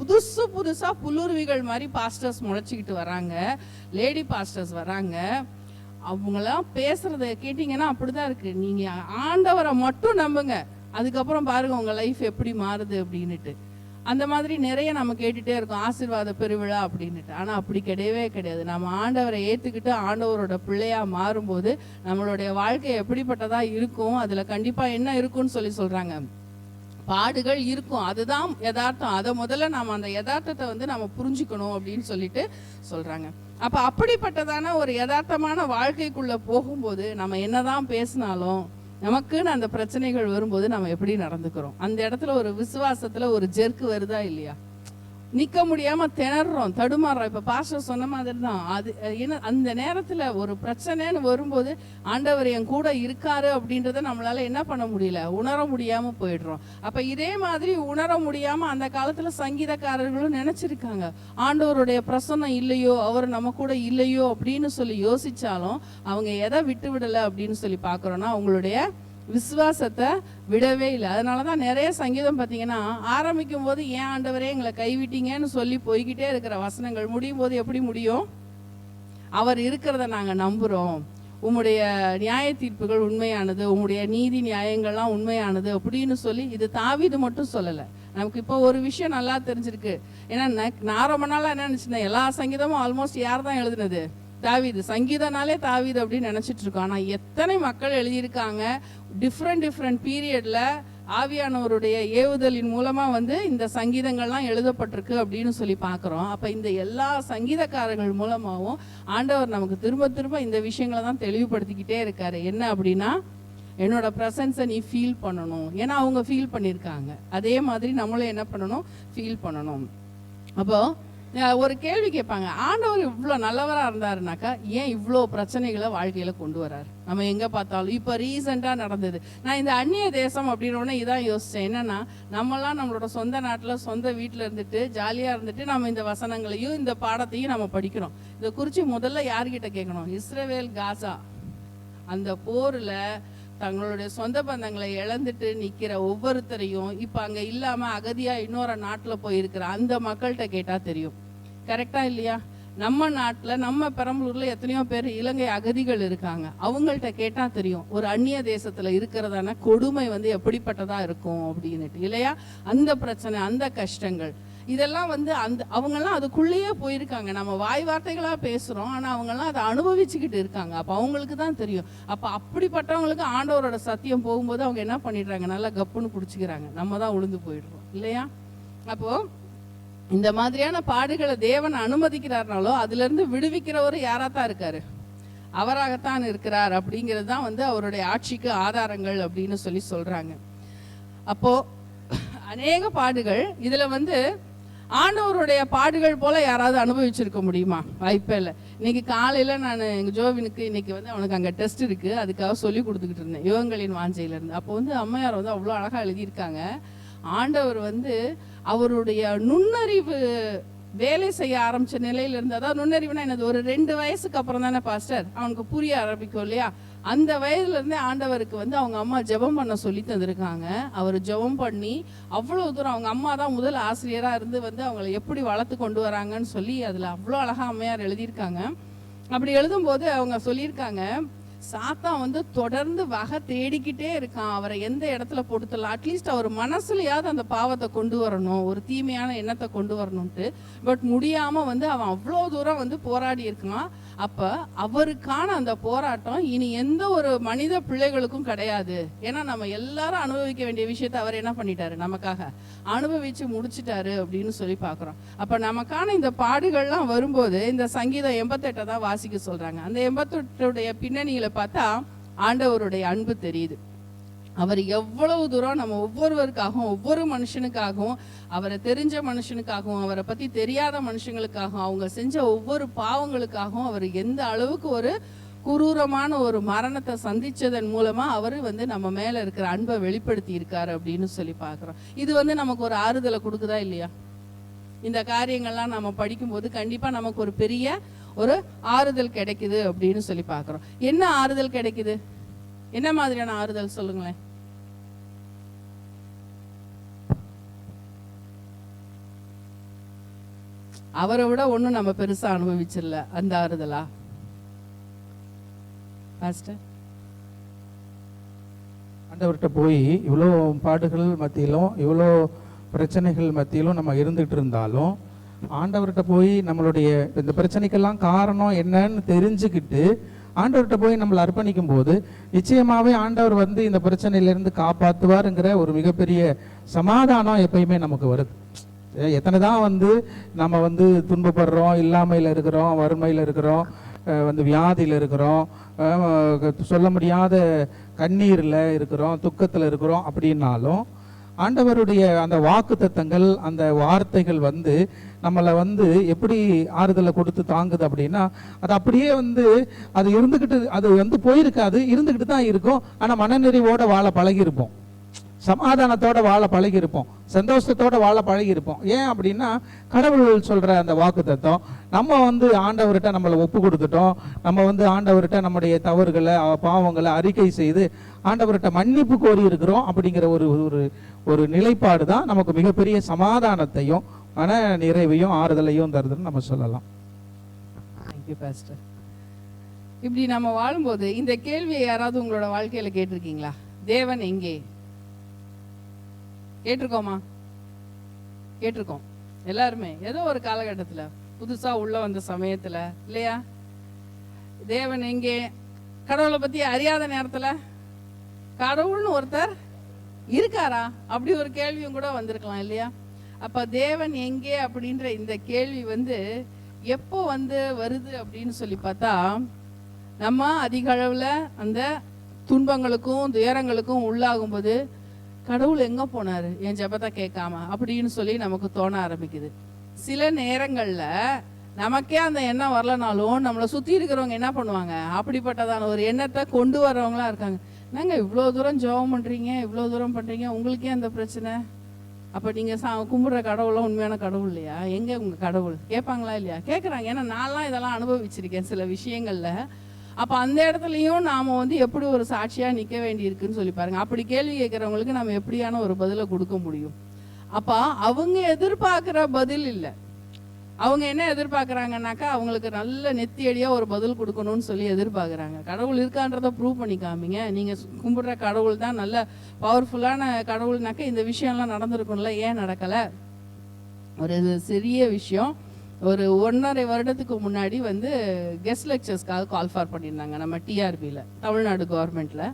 [SPEAKER 1] புதுசா புல்லுருவிகள் மாதிரி பாஸ்டர்ஸ் முளைச்சிக்கிட்டு வராங்க, லேடி பாஸ்டர்ஸ் வராங்க. அவங்களாம் பேசுறத கேட்டீங்கன்னா அப்படிதான் இருக்கு. நீங்க ஆண்டவரை மட்டும் நம்புங்க, அதுக்கப்புறம் பாருங்க உங்க லைஃப் எப்படி மாறுது அப்படின்னுட்டு. அந்த மாதிரி நிறைய நம்ம கேட்டுட்டே இருக்கோம், ஆசீர்வாத பெருவிழா அப்படின்னுட்டு. ஆனா அப்படி கிடையவே கிடையாது. நம்ம ஆண்டவரை ஏத்துக்கிட்டு ஆண்டவரோட பிள்ளையா மாறும்போது நம்மளுடைய வாழ்க்கை எப்படிப்பட்டதா இருக்கும், அதுல கண்டிப்பா என்ன இருக்கும்னு சொல்றாங்க, பாடுகள் இருக்கும். அதுதான் யதார்த்தம். அதை முதல்ல நாம அந்த யதார்த்தத்தை வந்து நம்ம புரிஞ்சுக்கணும் அப்படின்னு சொல்லிட்டு சொல்றாங்க. அப்ப அப்படிப்பட்டதான ஒரு யதார்த்தமான வாழ்க்கைக்குள்ள போகும்போது நம்ம என்னதான் பேசினாலும் நமக்குன்னு அந்த பிரச்சனைகள் வரும்போது நம்ம எப்படி நடந்துக்கிறோம், அந்த இடத்துல ஒரு விசுவாசத்துல ஒரு ஜெர்க்கு வருதா இல்லையா, நிக்க முடியாம திணறோம், தடுமாறுறோம். இப்ப பாஸ்டர் சொன்ன மாதிரி தான் அது என்ன, அந்த நேரத்துல ஒரு பிரச்சனைன்னு வரும்போது ஆண்டவர் என் கூட இருக்காரு அப்படின்றத நம்மளால என்ன பண்ண முடியல, உணர முடியாம போயிடுறோம். அப்ப இதே மாதிரி உணர முடியாம அந்த காலத்துல சங்கீதக்காரர்களும் நினைச்சிருக்காங்க, ஆண்டவருடைய பிரசன்னம் இல்லையோ, அவர் நம்ம கூட இல்லையோ அப்படின்னு சொல்லி யோசிச்சாலும் அவங்க எதை விட்டு விடல அப்படின்னு சொல்லி பாக்குறோம்னா அவங்களுடைய விசுவாசத்தை விடவே இல்லை. அதனாலதான் நிறைய சங்கீதம் பார்த்தீங்கன்னா ஆரம்பிக்கும் போது ஏன் ஆண்டவரே எங்களை கைவிட்டீங்கன்னு சொல்லி போய்கிட்டே இருக்கிற வசனங்கள் முடியும் போது எப்படி முடியும், அவர் இருக்கிறத நாங்க நம்புறோம், உம்முடைய நியாய தீர்ப்புகள் உண்மையானது, உம்முடைய நீதி நியாயங்கள்லாம் உண்மையானது அப்படின்னு சொல்லி. இது தாவீது மட்டும் சொல்லலை, நமக்கு இப்போ ஒரு விஷயம் நல்லா தெரிஞ்சிருக்கு. ஏன்னா நான் ரொம்ப நாளா என்ன நினைச்சிருந்தேன், எல்லா சங்கீதமும் ஆல்மோஸ்ட் யார் தான் எழுதுனது, தாவீது. சங்கீதனாலே தாவீது அப்படின்னு நினைச்சிட்டு இருக்கோம். ஆனா எத்தனை மக்கள் எழுதியிருக்காங்க, டிஃப்ரெண்ட் பீரியட்ல ஆவியானவருடைய ஏவுதலின் மூலமா வந்து இந்த சங்கீதங்கள்லாம் எழுதப்பட்டிருக்கு அப்படின்னு சொல்லி பார்க்குறோம். அப்ப இந்த எல்லா சங்கீதக்காரர்கள் மூலமாகவும் ஆண்டவர் நமக்கு திரும்ப திரும்ப இந்த விஷயங்களை தான் தெளிவுபடுத்திக்கிட்டே இருக்காரு. என்ன அப்படின்னா, என்னோட ப்ரெசன்ஸை நீ ஃபீல் பண்ணணும். ஏன்னா அவங்க ஃபீல் பண்ணியிருக்காங்க, அதே மாதிரி நம்மளும் என்ன பண்ணணும், ஃபீல் பண்ணணும். அப்போ ஒரு கேள்வி கேட்பாங்க, ஆண்டவர் இவ்வளோ நல்லவராக இருந்தாருனாக்கா ஏன் இவ்வளோ பிரச்சனைகளை வாழ்க்கையில கொண்டு வராரு நம்ம எங்க பார்த்தாலும். இப்போ ரீசெண்டாக நடந்தது, நான் இந்த அந்நிய தேசம் அப்படின்னோடனே இதான் யோசிச்சேன். என்னன்னா, நம்மளாம் நம்மளோட சொந்த நாட்டில் சொந்த வீட்டில் இருந்துட்டு ஜாலியாக இருந்துட்டு நம்ம இந்த வசனங்களையும் இந்த பாடத்தையும் நம்ம படிக்கிறோம். இதை குறித்து முதல்ல யார்கிட்ட கேட்கணும், இஸ்ரவேல் காசா அந்த போர்ல தங்களுடைய சொந்த பந்தங்களை இழந்துட்டு நிக்கிற ஒவ்வொருத்தரையும் இப்ப அங்க இல்லாம அகதியா இன்னொரு நாட்டுல போயிருக்கிற அந்த மக்கள்கிட்ட கேட்டா தெரியும். கரெக்டா இல்லையா? நம்ம நாட்டுல நம்ம பெரம்பலூர்ல எத்தனையோ பேர் இலங்கை அகதிகள் இருக்காங்க, அவங்கள்ட்ட கேட்டா தெரியும் ஒரு அந்நிய தேசத்துல இருக்கிறதான கொடுமை வந்து எப்படிப்பட்டதா இருக்கும் அப்படின்னுட்டு, இல்லையா? அந்த பிரச்சனை, அந்த கஷ்டங்கள், இதெல்லாம் வந்து அந்த அவங்கெல்லாம் அதுக்குள்ளேயே போயிருக்காங்க. நம்ம வாய் வார்த்தைகளா பேசுறோம், ஆனா அவங்கெல்லாம் அதை அனுபவிச்சுக்கிட்டு இருக்காங்க. அப்ப அவங்களுக்கு தான் தெரியும். அப்ப அப்படிப்பட்டவங்களுக்கு ஆண்டவரோட சத்தியம் போகும்போது அவங்க என்ன பண்ணிடுறாங்க, நல்லா கப்புன்னு குடிச்சுக்கிறாங்க, நம்ம தான் உளுந்து போயிடுறோம், இல்லையா? அப்போ இந்த மாதிரியான பாடுகளை தேவன் அனுமதிக்கிறார்னாலோ அதுல இருந்து விடுவிக்கிறவர் யாரா தான் இருக்காரு, அவராகத்தான் இருக்கிறார். அப்படிங்கிறது தான் வந்து அவருடைய ஆட்சிக்கு ஆதாரங்கள் அப்படின்னு சொல்லி சொல்றாங்க. அப்போ அநேக பாடுகள், இதுல வந்து ஆண்டவருடைய பாடுகள் போல யாராவது அனுபவிச்சிருக்க முடியுமா? வாய்ப்பே இல்லை. இன்னைக்கு காலையில நான் எங்க ஜோவினுக்கு இன்னைக்கு வந்து அவனுக்கு அங்க டெஸ்ட் இருக்கு, அதுக்காக சொல்லி கொடுத்துக்கிட்டு இருந்தேன் யுவங்களின் வாஞ்சையில இருந்து. அப்போ வந்து அம்மையார் வந்து அவ்வளோ அழகா எழுதியிருக்காங்க, ஆண்டவர் வந்து அவருடைய நுண்ணறிவு வேலை செய்ய ஆரம்பிச்ச நிலையில இருந்து, அதாவது நுண்ணறிவுனா என்னது, ஒரு 2 வயசுக்கு அப்புறம் தானே பாஸ்டர் அவனுக்கு புரிய ஆரம்பிக்கும் இல்லையா? அந்த வயதுல இருந்தே ஆண்டவருக்கு வந்து அவங்க அம்மா ஜெபம் பண்ண சொல்லி தந்திருக்காங்க. அவர் ஜெபம் பண்ணி அவ்வளவு தூரம், அவங்க அம்மா தான் முதல் ஆசிரியரா இருந்து வந்து அவங்களை எப்படி வளர்த்து கொண்டு வராங்கன்னு சொல்லி அதுல அவ்வளோ அழகா அம்மையார் எழுதியிருக்காங்க. அப்படி எழுதும்போது அவங்க சொல்லியிருக்காங்க, சாத்தான் வந்து தொடர்ந்து வகை தேடிக்கிட்டே இருக்கான், அவரை எந்த இடத்துல போட்டுத்தரலாம், அட்லீஸ்ட் அவர் மனசுலயாவது அந்த பாவத்தை கொண்டு வரணும், ஒரு தீமையான எண்ணத்தை கொண்டு வரணும்ட்டு. பட் முடியாம வந்து அவன் அவ்வளோ தூரம் வந்து போராடி இருக்கான். அப்ப அவருக்கான அந்த போராட்டம் இனி எந்த ஒரு மனித பிள்ளைகளுக்கும் கிடையாது. ஏன்னா நம்ம எல்லாரும் அனுபவிக்க வேண்டிய விஷயத்த அவர் என்ன பண்ணிட்டாரு, நமக்காக அனுபவிச்சு முடிச்சிட்டாரு அப்படின்னு சொல்லி பாக்குறோம். அப்ப நமக்கான இந்த பாடுகள்லாம் வரும்போது இந்த சங்கீதம் 88 தான் வாசிக்க சொல்றாங்க. அந்த 88 பின்னணியில பார்த்தா ஆண்டவருடைய அன்பு தெரியுது. அவர் எவ்வளவு தூரம் நம்ம ஒவ்வொருவருக்காகவும், ஒவ்வொரு மனுஷனுக்காகவும், அவரை தெரிஞ்ச மனுஷனுக்காகவும், அவரை பத்தி தெரியாத மனுஷங்களுக்காகவும், அவங்க செஞ்ச ஒவ்வொரு பாவங்களுக்காகவும் அவர் எந்த அளவுக்கு ஒரு குரூரமான ஒரு மரணத்தை சந்திச்சதன் மூலமா அவர் வந்து நம்ம மேல இருக்கிற அன்பை வெளிப்படுத்தி இருக்காரு அப்படின்னு சொல்லி பாக்குறோம். இது வந்து நமக்கு ஒரு ஆறுதலை கொடுக்குதா இல்லையா? இந்த காரியங்கள்லாம் நம்ம படிக்கும்போது கண்டிப்பா நமக்கு ஒரு பெரிய ஒரு ஆறுதல் கிடைக்குது அப்படின்னு சொல்லி பாக்குறோம். என்ன ஆறுதல் கிடைக்குது, என்ன மாதிரியான ஆறுதல் சொல்லுங்களேன்? அவரை விட ஒன்றும் நம்ம பெருசா அனுபவிச்சிடல, அந்த ஆறுதலா? பாஸ்டர்.
[SPEAKER 2] ஆண்டவர்கிட்ட போய் இவ்வளோ பாடுகள் மத்தியிலும் இவ்வளோ பிரச்சனைகள் மத்தியிலும் நம்ம இருந்துகிட்டு இருந்தாலும் ஆண்டவர்கிட்ட போய் நம்மளுடைய இந்த பிரச்சனைக்கெல்லாம் காரணம் என்னன்னு தெரிஞ்சுக்கிட்டு ஆண்டவர்கிட்ட போய் நம்மளை அர்ப்பணிக்கும் போது நிச்சயமாகவே ஆண்டவர் வந்து இந்த பிரச்சனையிலேருந்து காப்பாற்றுவாருங்கிற ஒரு மிகப்பெரிய சமாதானம் எப்பயுமே நமக்கு வருது. எத்தனை தான் வந்து நம்ம வந்து துன்பப்படுறோம், இல்லாமையில் இருக்கிறோம், வறுமையில் இருக்கிறோம், வந்து வியாதியில் இருக்கிறோம், சொல்ல முடியாத கண்ணீரில் இருக்கிறோம், துக்கத்தில் இருக்கிறோம் அப்படின்னாலும் ஆண்டவருடைய அந்த வாக்கு தத்தங்கள், அந்த வார்த்தைகள் வந்து நம்மளை வந்து எப்படி ஆறுதலை கொடுத்து தாங்குது அப்படின்னா, அது அப்படியே வந்து அது இருந்துக்கிட்டு, அது வந்து போயிருக்காது, இருந்துக்கிட்டு தான் இருக்கும். ஆனால் மனநிறைவோட வாழ பழகியிருப்போம், சமாதானத்தோட வாழ பழகியிருப்போம், சந்தோஷத்தோட வாழ பழகியிருப்போம். ஏன் அப்படின்னா கடவுள் சொல்ற அந்த வாக்கு தத்துவம், நம்ம வந்து ஆண்டவர்கிட்ட நம்மளை ஒப்பு கொடுத்துட்டோம், நம்ம வந்து ஆண்டவர்கிட்ட நம்முடைய தவறுகளை பாவங்களை அறிக்கை செய்து ஆண்டவர்கிட்ட மன்னிப்பு கோரி இருக்கிறோம் அப்படிங்கிற ஒரு ஒரு நிலைப்பாடு தான் நமக்கு மிகப்பெரிய சமாதானத்தையும் மன நிறைவையும் ஆறுதலையும் தருதுன்னு நம்ம சொல்லலாம்.
[SPEAKER 1] Thank you pastor. இப்படி நம்ம வாழும்போது இந்த கேள்வியை யாராவது உங்களோட வாழ்க்கையில கேட்டிருக்கீங்களா? தேவன் எங்கே? கேட்டிருக்கோமா? கேட்டிருக்கோம் எல்லாருமே, ஏதோ ஒரு காலகட்டத்துல புதுசா உள்ள வந்த சமயத்துல, இல்லையா? தேவன் எங்கே? கடவுளை பத்தி அறியாத நேரத்துல கடவுள்னு ஒருத்தர் இருக்காரா அப்படி ஒரு கேள்வியும் கூட வந்திருக்கலாம், இல்லையா? அப்ப தேவன் எங்கே அப்படின்ற இந்த கேள்வி வந்து எப்போ வந்து வருது அப்படின்னு சொல்லி பார்த்தா, நம்ம அதிக அளவுல அந்த துன்பங்களுக்கும் துயரங்களுக்கும் உள்ளாகும்போது கடவுள் எங்க போனாரு என் ஜெபத்தை கேட்காம அப்படின்னு சொல்லி நமக்கு தோண ஆரம்பிக்குது. சில நேரங்கள்ல நமக்கே அந்த எண்ணம் வரலனாலும் நம்மளை சுத்தி இருக்கிறவங்க என்ன பண்ணுவாங்க, அப்படிப்பட்டதான ஒரு எண்ணத்தை கொண்டு வர்றவங்களா இருக்காங்க. என்னங்க இவ்வளோ தூரம் ஜெபம் பண்றீங்க, இவ்வளோ தூரம் பண்றீங்க, உங்களுக்கே அந்த பிரச்சனை? அப்ப நீங்க கும்பிடுற கடவுளும் உண்மையான கடவுள் இல்லையா? எங்க உங்க கடவுள் கேட்பாங்களா இல்லையா? கேட்குறாங்க. ஏன்னா நான்லாம் இதெல்லாம் அனுபவிச்சிருக்கேன் சில விஷயங்கள்ல. அப்ப அந்த இடத்துலயும் நாம வந்து எப்படி ஒரு சாட்சியா நிக்க வேண்டி இருக்குன்னு சொல்லி பாருங்க. அப்படி கேள்வி கேட்கறவங்களுக்கு நம்ம எப்படியான ஒரு பதிலை கொடுக்க முடியும்? அப்ப அவங்க எதிர்பார்க்கிற பதில் இல்லை. அவங்க என்ன எதிர்பார்க்கறாங்கன்னாக்கா, அவங்களுக்கு நல்ல நெத்தியடியா ஒரு பதில் கொடுக்கணும்னு சொல்லி எதிர்பார்க்கறாங்க. கடவுள் இருக்கான்றத ப்ரூவ் பண்ணி காமிங்க, நீங்க கும்பிடுற கடவுள் தான் நல்ல பவர்ஃபுல்லான கடவுள்னாக்கா இந்த விஷயம்லாம் நடந்திருக்கும்ல, ஏன் நடக்கல? ஒரு சிறிய விஷயம், ஒரு 1.5 வருடத்துக்கு முன்னாடி வந்து கெஸ்ட் லெக்சர்ஸ்க்காக கால் ஃபார் பண்ணியிருந்தாங்க நம்ம டிஆர்பியில், தமிழ்நாடு கவர்மெண்ட்ல.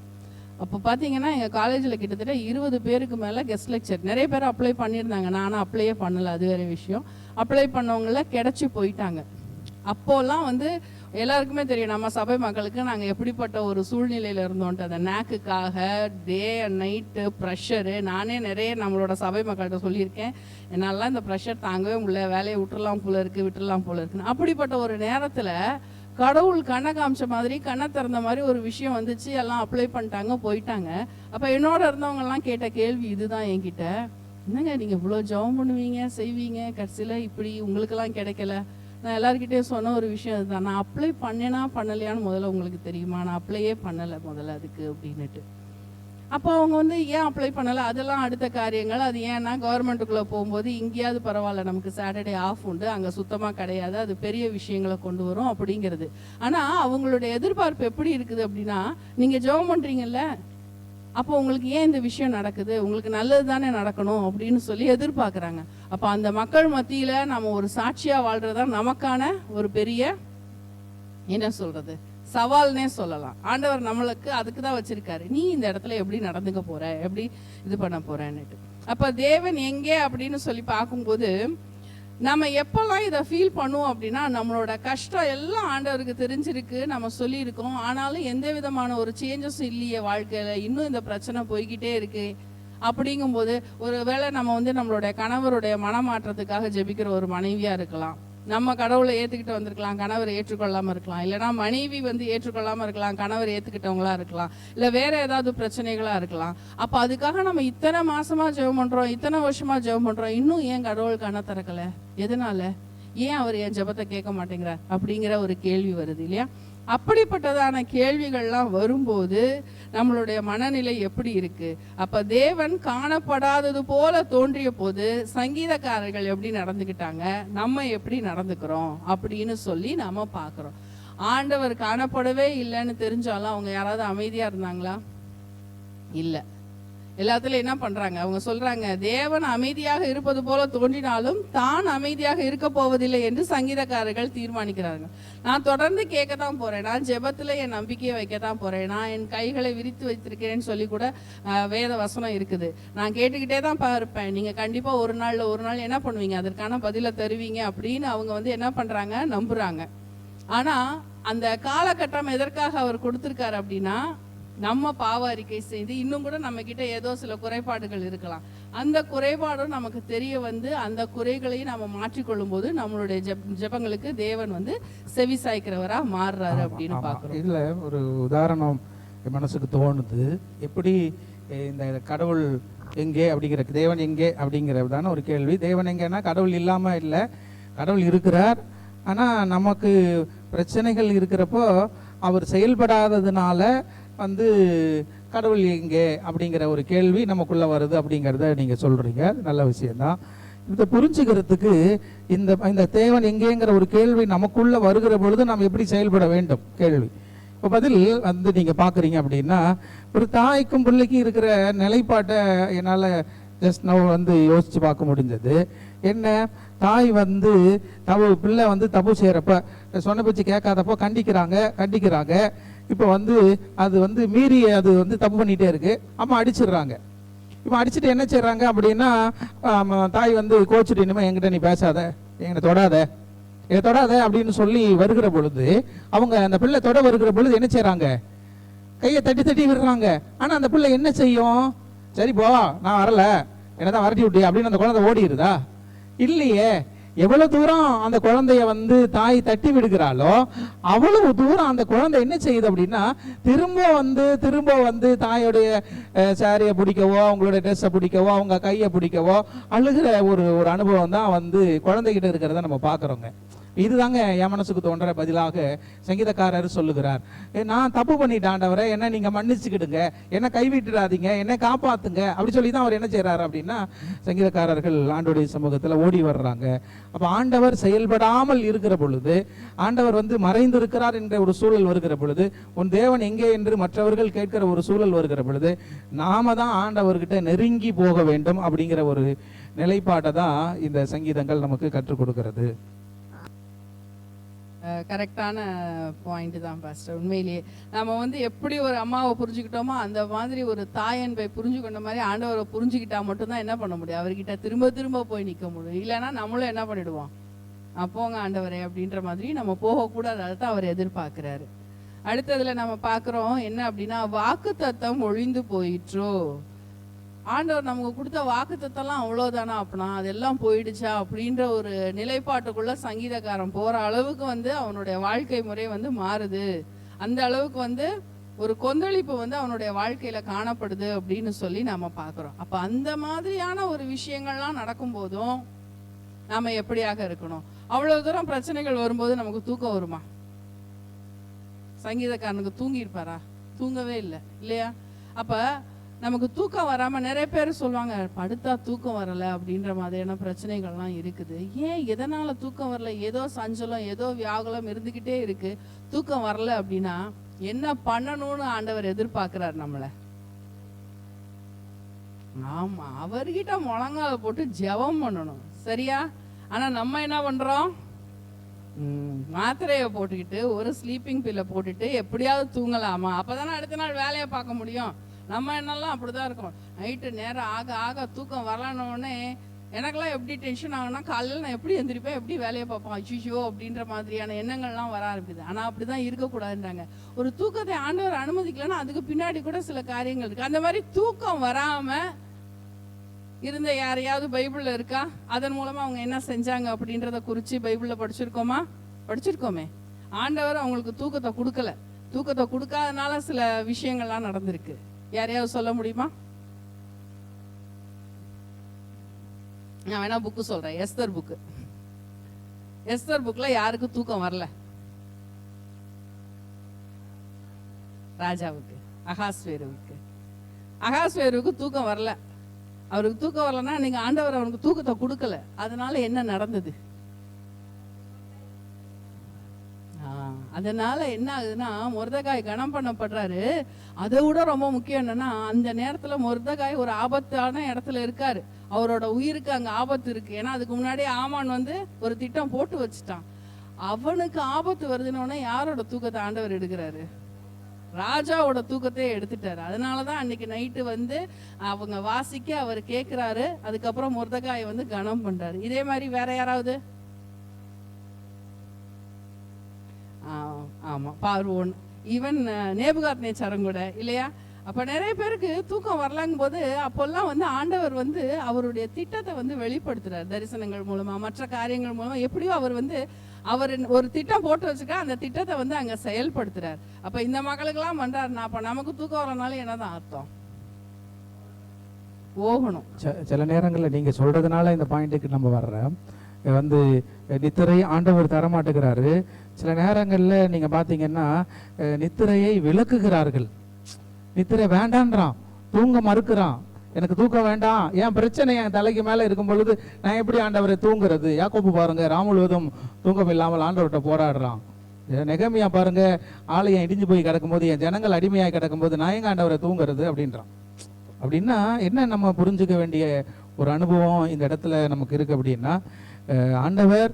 [SPEAKER 1] அப்போ பார்த்தீங்கன்னா எங்கள் காலேஜில் கிட்டத்தட்ட 20 பேருக்கு மேலே கெஸ்ட் லெக்சர், நிறைய பேர் அப்ளை பண்ணியிருந்தாங்க. நானும் அப்ளையே பண்ணலை, அது வேறு விஷயம். அப்ளை பண்ணவங்கள கிடச்சி போயிட்டாங்க. அப்போல்லாம் வந்து எல்லாருக்குமே தெரியும் நம்ம சபை மக்களுக்கு நாங்கள் எப்படிப்பட்ட ஒரு சூழ்நிலையில் இருந்தோன்ட்டு. அந்த நேக்குக்காக டே அண்ட் நைட்டு ப்ரெஷரு. நானே நிறைய நம்மளோட சபை மக்கள்கிட்ட சொல்லியிருக்கேன், என்னாலாம் இந்த ப்ரெஷர் தாங்கவே முடியல, வேலையை விட்டுறலாம் போல இருக்குது, விட்டுடலாம் போல இருக்குன்னு. அப்படிப்பட்ட ஒரு நேரத்தில் கடவுள் கண்ணை காமிச்ச மாதிரி, கண்ணை திறந்த மாதிரி ஒரு விஷயம் வந்துச்சு. எல்லாம் அப்ளை பண்ணிட்டாங்க, போயிட்டாங்க. அப்போ என்னோட இருந்தவங்கெல்லாம் கேட்ட கேள்வி இதுதான் என்கிட்ட, என்னங்க நீங்கள் இவ்வளோ ஜெபம் பண்ணுவீங்க செய்வீங்க, கடைசியில் இப்படி உங்களுக்கெல்லாம் கிடைக்கல? நான் எல்லாருக்கிட்டேயும் சொன்ன ஒரு விஷயம் அதுதான், நான் அப்ளை பண்ணேனா பண்ணலையான்னு முதல்ல உங்களுக்கு தெரியுமா? நான் அப்ளையே பண்ணலை முதல்ல அதுக்கு அப்படின்னுட்டு. அப்போ அவங்க வந்து ஏன் அப்ளை பண்ணலை, அதெல்லாம் அடுத்த காரியங்கள். அது ஏன்னா கவர்மெண்ட்டுக்குள்ளே போகும்போது இங்கேயாவது பரவாயில்ல, நமக்கு சாட்டர்டே ஆஃப் உண்டு, அங்கே சுத்தமாக கிடையாது, அது பெரிய விஷயங்களை கொண்டு வரும் அப்படிங்கிறது. ஆனால் அவங்களுடைய எதிர்பார்ப்பு எப்படி இருக்குது அப்படின்னா, நீங்கள் ஜெபம் பண்ணுறீங்கல்ல, அப்போ உங்களுக்கு ஏன் இந்த விஷயம் நடக்குது, உங்களுக்கு நல்லது தானே நடக்கணும் அப்படின்னு சொல்லி எதிர்பார்க்குறாங்க. அப்போ அந்த மக்கள் மத்தியில் நம்ம ஒரு சாட்சியாக வாழ்கிறதா நமக்கான ஒரு பெரிய என்ன சொல்கிறது சவால்னே சொல்லலாம். ஆண்டவர் நம்மளுக்கு அதுக்கு தான் வச்சிருக்காரு, நீ இந்த இடத்துல எப்படி நடந்துக்க போற, எப்படி இது பண்ண போறேன்னுட்டு. அப்போ தேவன் எங்கே அப்படின்னு சொல்லி பார்க்கும்போது நம்ம எப்பெல்லாம் இதை ஃபீல் பண்ணுவோம் அப்படின்னா, நம்மளோட கஷ்டம் எல்லாம் ஆண்டவருக்கு தெரிஞ்சிருக்கு, நம்ம சொல்லியிருக்கோம், ஆனாலும் எந்த விதமான ஒரு சேஞ்சஸும் இல்லையே வாழ்க்கையில், இன்னும் இந்த பிரச்சனை போய்கிட்டே இருக்கு. அப்படிங்கும்போது ஒரு வேளை நம்ம வந்து நம்மளுடைய கணவருடைய மனமாற்றத்துக்காக ஜெபிக்கிற ஒரு மனைவியாக இருக்கலாம். நம்ம கடவுளை ஏற்றுக்கிட்டு வந்திருக்கலாம், கணவர் ஏற்றுக்கொள்ளாமல் இருக்கலாம். இல்லைனா மனைவி வந்து ஏற்றுக்கொள்ளாமல் இருக்கலாம், கணவர் ஏற்றுக்கிட்டவங்களா இருக்கலாம். இல்லை வேற ஏதாவது பிரச்சனைகளாக இருக்கலாம். அப்போ அதுக்காக நம்ம இத்தனை மாசமாக ஜெபம் பண்ணுறோம், இத்தனை வருஷமாக ஜெபம் பண்ணுறோம், இன்னும் ஏன் கடவுள் கண்ணை திறக்கலை, எதனால, ஏன் அவர் என் ஜெபத்தை கேட்க மாட்டேங்கிறார் அப்படிங்கிற ஒரு கேள்வி வருது இல்லையா? அப்படிப்பட்டதான கேள்விகள்லாம் வரும்போது நம்மளுடைய மனநிலை எப்படி இருக்கு? அப்ப தேவன் காணப்படாதது போல தோன்றிய போது சங்கீதக்காரர்கள் எப்படி நடந்துக்கிட்டாங்க, நம்ம எப்படி நடந்துக்கிறோம் அப்படின்னு சொல்லி நாம பார்க்கிறோம். ஆண்டவர் காணப்படவே இல்லைன்னு தெரிஞ்சாலும் அவங்க யாராவது அமைதியா இருந்தாங்களா? இல்லை. எல்லாத்துலயும் என்ன பண்றாங்க? அவங்க சொல்றாங்க, தேவன் அமைதியாக இருப்பது போல தோன்றினாலும் தான் அமைதியாக இருக்க போவதில்லை என்று சங்கீதக்காரர்கள் தீர்மானிக்கிறார்கள். நான் தொடர்ந்து கேட்கத்தான் போறேன், நான் ஜெபத்துல என் நம்பிக்கையை வைக்கத்தான் போறேன், நான் என் கைகளை விரித்து வைத்திருக்கிறேன்னு சொல்லி கூட வேத வசனம் இருக்குது. நான் கேட்டுக்கிட்டே தான் இருப்பேன். நீங்க கண்டிப்பா ஒரு நாள் என்ன பண்ணுவீங்க, அதற்கான பதிலை தருவீங்க அப்படின்னு அவங்க என்ன பண்றாங்க, நம்புறாங்க. ஆனா அந்த காலகட்டம் எதற்காக அவர் கொடுத்திருக்காரு அப்படின்னா, நம்ம பாவ அறிக்கை செய்து இன்னும் கூட நம்ம கிட்ட ஏதோ சில குறைபாடுகள் இருக்கலாம், அந்த குறைபாடும் நமக்கு தெரிய அந்த குறைகளையும் நம்ம மாற்றிக்கொள்ளும் போது நம்மளுடைய ஜெபங்களுக்கு தேவன் செவி சாய்க்கிறவரா மாறுறாரு அப்படின்னு பாக்குறோம்.
[SPEAKER 2] இதுல ஒரு உதாரணம் என் மனசுக்கு தோணுது. எப்படி இந்த கடவுள் எங்கே அப்படிங்கிற, தேவன் எங்கே அப்படிங்கிறதான ஒரு கேள்வி. தேவன் எங்கன்னா கடவுள் இல்லாம இல்லை, கடவுள் இருக்கிறார். ஆனா நமக்கு பிரச்சனைகள் இருக்கிறப்போ அவர் செயல்படாததுனால கடவுள் எங்கே அப்படிங்கிற ஒரு கேள்வி நமக்குள்ள வருது அப்படிங்கிறத நீங்க சொல்றீங்க. நல்ல விஷயம்தான். இதை புரிஞ்சுக்கிறதுக்கு இந்த தேவன் எங்கேங்கிற ஒரு கேள்வி நமக்குள்ள வருகிற பொழுது நாம் எப்படி செயல்பட வேண்டும் கேள்வி. இப்போ பதில் நீங்க பாக்குறீங்க அப்படின்னா, ஒரு தாய்க்கும் பிள்ளைக்கும் இருக்கிற நிலைப்பாட்டை என்னால் ஜஸ்ட் நான் யோசிச்சு பார்க்க முடிஞ்சது. என்ன, தாய் பிள்ளை தப்பு செய்யறப்ப, சொன்ன பேச்சு கேட்காதப்போ கண்டிக்கிறாங்க. இப்போ அது மீறி அது தப்பு பண்ணிட்டே இருக்கு, அம்மா அடிச்சிடுறாங்க. இப்போ அடிச்சுட்டு என்ன செய்யறாங்க அப்படின்னா, தாய் கோச்சுட்டு இனிமே என்கிட்ட நீ பேசாத, என்கிட்ட தொடாத அப்படின்னு சொல்லி வருகிற பொழுது, அவங்க அந்த பிள்ளை தொட வருகிற பொழுது என்ன செய்யறாங்க, கையை தட்டி விடுறாங்க. ஆனா அந்த பிள்ளை என்ன செய்யும், சரி போ நான் வரல, என்னதான் வரட்டி விட்டியா அப்படின்னு அந்த குழந்தை ஓடிடுதா? இல்லையே. எவ்வளவு தூரம் அந்த குழந்தைய தாய் தட்டி விடுகிறாளோ அவ்வளவு தூரம் அந்த குழந்தை என்ன செய்யுது அப்படின்னா, திரும்ப தாயோடைய சாரியை பிடிக்கவோ, அவங்களுடைய ட்ரெஸ்ஸை பிடிக்கவோ, அவங்க கையை பிடிக்கவோ அழுகிற ஒரு அனுபவம் தான் குழந்தைகிட்ட இருக்கிறத நம்ம பாக்குறோங்க. இதுதாங்க என் மனசுக்கு தோன்ற பதிலாக சங்கீதக்காரர் சொல்லுகிறார். நான் தப்பு பண்ணிட்டேன் ஆண்டவரே, என்ன நீங்க மன்னிச்சுக்கிடுங்க, என்ன கைவிட்டுறாதீங்க, என்ன காப்பாத்துங்க அப்படி சொல்லி தான் அவர் என்ன செய்யறாரு அப்படின்னா, சங்கீதக்காரர்கள் ஆண்டவருடைய சமூகத்துல ஓடி வர்றாங்க. அப்ப ஆண்டவர் செயல்படாமல் இருக்கிற பொழுது, ஆண்டவர் மறைந்து இருக்கிறார் என்ற ஒரு சூழல் வருகிற பொழுது, உன் தேவன் எங்கே என்று மற்றவர்கள் கேட்கிற ஒரு சூழல் வருகிற பொழுது, நாம தான் ஆண்டவர்கிட்ட நெருங்கி போக வேண்டும் அப்படிங்கிற ஒரு நிலைப்பாட்டை தான் இந்த சங்கீதங்கள் நமக்கு கற்றுக் கொடுக்கிறது.
[SPEAKER 1] கரெக்டான பாயிண்ட் தான் பாஸ்டர். உண்மையிலேயே நம்ம எப்படி ஒரு அம்மாவை புரிஞ்சுக்கிட்டோமோ அந்த மாதிரி ஒரு தாய் அன்பை புரிஞ்சுக்கொண்ட மாதிரி ஆண்டவரை புரிஞ்சுக்கிட்டா மட்டும்தான் என்ன பண்ண முடியும், அவர்கிட்ட திரும்ப போய் நிற்க முடியும். இல்லைன்னா நம்மளும் என்ன பண்ணிடுவோம், போங்க ஆண்டவரே அப்படின்ற மாதிரி நம்ம போகக்கூடாது. அதைத்தான் அவர் எதிர்பார்க்கிறாரு. அடுத்ததுல நம்ம பார்க்குறோம் என்ன அப்படின்னா, வாக்கு தத்தம் ஒழிந்து போயிற்றோ. ஆண்டவர் நமக்கு கொடுத்த வாக்கு தத்தம்லாம் அவ்வளோதானா, அப்படின்னா அதெல்லாம் போயிடுச்சா அப்படின்ற ஒரு நிலைப்பாட்டுக்குள்ள சங்கீதக்காரன் போற அளவுக்கு அவனுடைய வாழ்க்கை முறை மாறுது. அந்த அளவுக்கு ஒரு கொந்தளிப்பு அவனுடைய வாழ்க்கையில காணப்படுது அப்படின்னு சொல்லி நாம பாக்குறோம். அப்ப அந்த மாதிரியான ஒரு விஷயங்கள்லாம் நடக்கும் போதும் நாம எப்படியாக இருக்கணும்? அவ்வளவு தூரம் பிரச்சனைகள் வரும்போது நமக்கு தூக்கம் வருமா? சங்கீதக்காரனுக்கு தூங்கி இருப்பாரா? தூங்கவே இல்லை இல்லையா? அப்ப நமக்கு தூக்கம் வராம நிறைய பேர் சொல்லுவாங்க, படுத்தா தூக்கம் வரல அப்படின்ற மாதிரியான பிரச்சனைகள்லாம் இருக்குது. ஏன், எதனால தூக்கம் வரல? ஏதோ சஞ்சலம், ஏதோ வியாகுலம் இருந்துகிட்டே இருக்கு, தூக்கம் வரல அப்படின்னா என்ன பண்ணணும்னு ஆண்டவர் எதிர்பார்க்கிறார் நம்மள. ஆமா, அவர்கிட்ட முழங்கால போட்டு ஜெபம் பண்ணணும், சரியா? ஆனா நம்ம என்ன பண்றோம், மாத்திரையை போட்டுக்கிட்டு ஒரு ஸ்லீப்பிங் பில்லை போட்டுட்டு எப்படியாவது தூங்கலாமா, அப்பதானே அடுத்த நாள் வேலையை பார்க்க முடியும். நம்ம என்னெல்லாம் அப்படிதான் இருக்கும். நைட்டு நேரம் ஆக ஆக தூக்கம் வரலான்னொடனே எனக்கெல்லாம் எப்படி டென்ஷன் ஆகுனா, காலையில் நான் எப்படி எந்திரிப்பேன், எப்படி வேலையை பார்ப்போம், அச்சிஷோ அப்படின்ற மாதிரியான எண்ணங்கள்லாம் வர ஆரம்பிக்குது. ஆனால் அப்படிதான் இருக்கக்கூடாதுன்றாங்க. ஒரு தூக்கத்தை ஆண்டவர் அனுமதிக்கலன்னா அதுக்கு பின்னாடி கூட சில காரியங்கள் இருக்கு. அந்த மாதிரி தூக்கம் வராம இருந்த யாரையாவது பைபிள்ல இருக்கா? அதன் மூலமா அவங்க என்ன செஞ்சாங்க அப்படின்றத குறித்து பைபிள்ல படிச்சிருக்கோமே. ஆண்டவர் அவங்களுக்கு தூக்கத்தை கொடுக்கல, தூக்கத்தை கொடுக்காதனால சில விஷயங்கள்லாம் நடந்திருக்கு. யாரையாவது சொல்ல முடியுமா? நான் வேணா புக்கு சொல்றேன், எஸ்தர் புக்கு. எஸ்தர் புக்ல யாருக்கு தூக்கம் வரல? ராஜாவுக்கு, அகாஸ்வேருவுக்கு. அகாஸ்வேருவுக்கு தூக்கம் வரல. அவருக்கு தூக்கம் வரலன்னா நீங்க ஆண்டவர் அவனுக்கு தூக்கத்தை கொடுக்கல. அதனால என்ன நடந்தது? அதனால என்ன ஆகுதுன்னா மொர்தெகாய் கனம் பண்ணப்படுறாரு. அதை விட ரொம்ப முக்கியம் என்னன்னா, அந்த நேரத்துல மொர்தெகாய் ஒரு ஆபத்தான இடத்துல இருக்காரு. அவரோட உயிருக்கு அங்க ஆபத்து இருக்கு. ஏன்னா அதுக்கு முன்னாடி ஆமான் வந்து ஒரு திட்டம் போட்டு வச்சுட்டான். அவனுக்கு ஆபத்து வருதுன்னு யாரோட தூக்கத்தை ஆண்டவர் எடுக்கிறாரு? ராஜாவோட தூக்கத்தையே எடுத்துட்டாரு. அதனாலதான் அன்னைக்கு நைட்டு வந்து அவங்க வாசிக்க அவர் கேட்கிறாரு. அதுக்கப்புறம் மொர்தெகாயை வந்து கனம் பண்றாரு. இதே மாதிரி வேற யாராவது? ஆமா, பார்வோன், ஈவன் நேபுகாத்நேச்சாரும் கூட இல்லையா? அப்ப நிறைய பேருக்கு தூக்கம் வரலாங்கும் போது அப்பெல்லாம் வந்து ஆண்டவர் வந்து அவருடைய திட்டத்தை வந்து வெளிப்படுத்துறாரு. தரிசனங்கள் மூலமா, மற்ற காரியங்கள் மூலமா, எப்படியோ அவர் வந்து அவர் ஒரு திட்டம் போட்டு வச்சுக்கா, அந்த திட்டத்தை வந்து அங்க செயல்படுத்துறாரு. அப்ப இந்த மக்களுக்கெல்லாம் பண்றாருன்னா அப்ப நமக்கு தூக்கம் வரனால என்னதான் அர்த்தம்? போகணும்.
[SPEAKER 2] சில நேரங்களில் நீங்க சொல்றதுனால இந்த பாயிண்ட்டுக்கு நம்ம வர்றோம். வந்து நித்திரை ஆண்டவர் தரமாட்டுகிறாரு. சில நேரங்களில் நீங்க பாத்தீங்கன்னா நித்திரையை விளக்குகிறார்கள். நித்திரை வேண்டான்றான், தூங்க மறுக்கிறான். எனக்கு தூக்கம் வேண்டாம், என் பிரச்சனை என் தலைக்கு மேல இருக்கும் பொழுது நான் எப்படி ஆண்டவரை தூங்குறது? யாக்கோபு பாருங்க, முழுவதும் தூக்கம் இல்லாமல் ஆண்டவர்கிட்ட போராடுறான். நெகமியா பாருங்க, ஆலயம் இடிஞ்சு போய் கிடக்கும்போது, என் ஜனங்கள் அடிமையாய் கிடக்கும்போது நான் எங்க ஆண்டவரை தூங்குறது அப்படின்றான். அப்படின்னா என்ன நம்ம புரிஞ்சுக்க வேண்டிய ஒரு அனுபவம் இந்த இடத்துல நமக்கு இருக்கு அப்படின்னா, ஆண்டவர்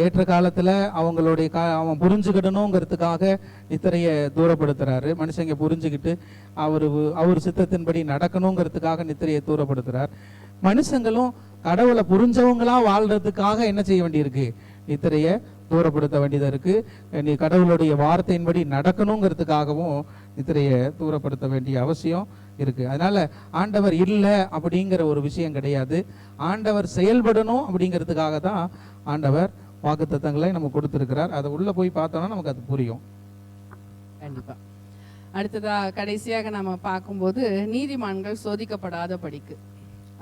[SPEAKER 2] ஏற்ற காலத்துல அவங்களுடைய அவன் புரிஞ்சுக்கிடணுங்கிறதுக்காக நித்திரையை தூரப்படுத்துறாரு. மனுஷங்க புரிஞ்சுக்கிட்டு அவர் சித்தத்தின்படி நடக்கணுங்கிறதுக்காக நித்திரையை தூரப்படுத்துறார். மனுஷங்களும் கடவுளை புரிஞ்சவங்களா வாழ்றதுக்காக என்ன செய்ய வேண்டியிருக்கு? நித்திரையை தூரப்படுத்த வேண்டியதா இருக்கு. நீ கடவுளுடைய வார்த்தையின்படி நடக்கணுங்கிறதுக்காகவும் நித்திரையை தூரப்படுத்த வேண்டிய அவசியம் இருக்கு. அதனால ஆண்டவர் இல்லை அப்படிங்கிற ஒரு விஷயம் கிடையாது. ஆண்டவர் செயல்படணும் அப்படிங்கிறதுக்காக தான் ஆண்டவர் வாக்குத்தத்தங்களை நம்ம கொடுத்திருக்கிறார். அதை உள்ள போய் பார்த்தோம்னா நமக்கு அது புரியும்.
[SPEAKER 1] கண்டிப்பா. அடுத்ததா கடைசியாக நம்ம பார்க்கும்போது நீதிமான்கள் சோதிக்கப்படாத படிக்கு.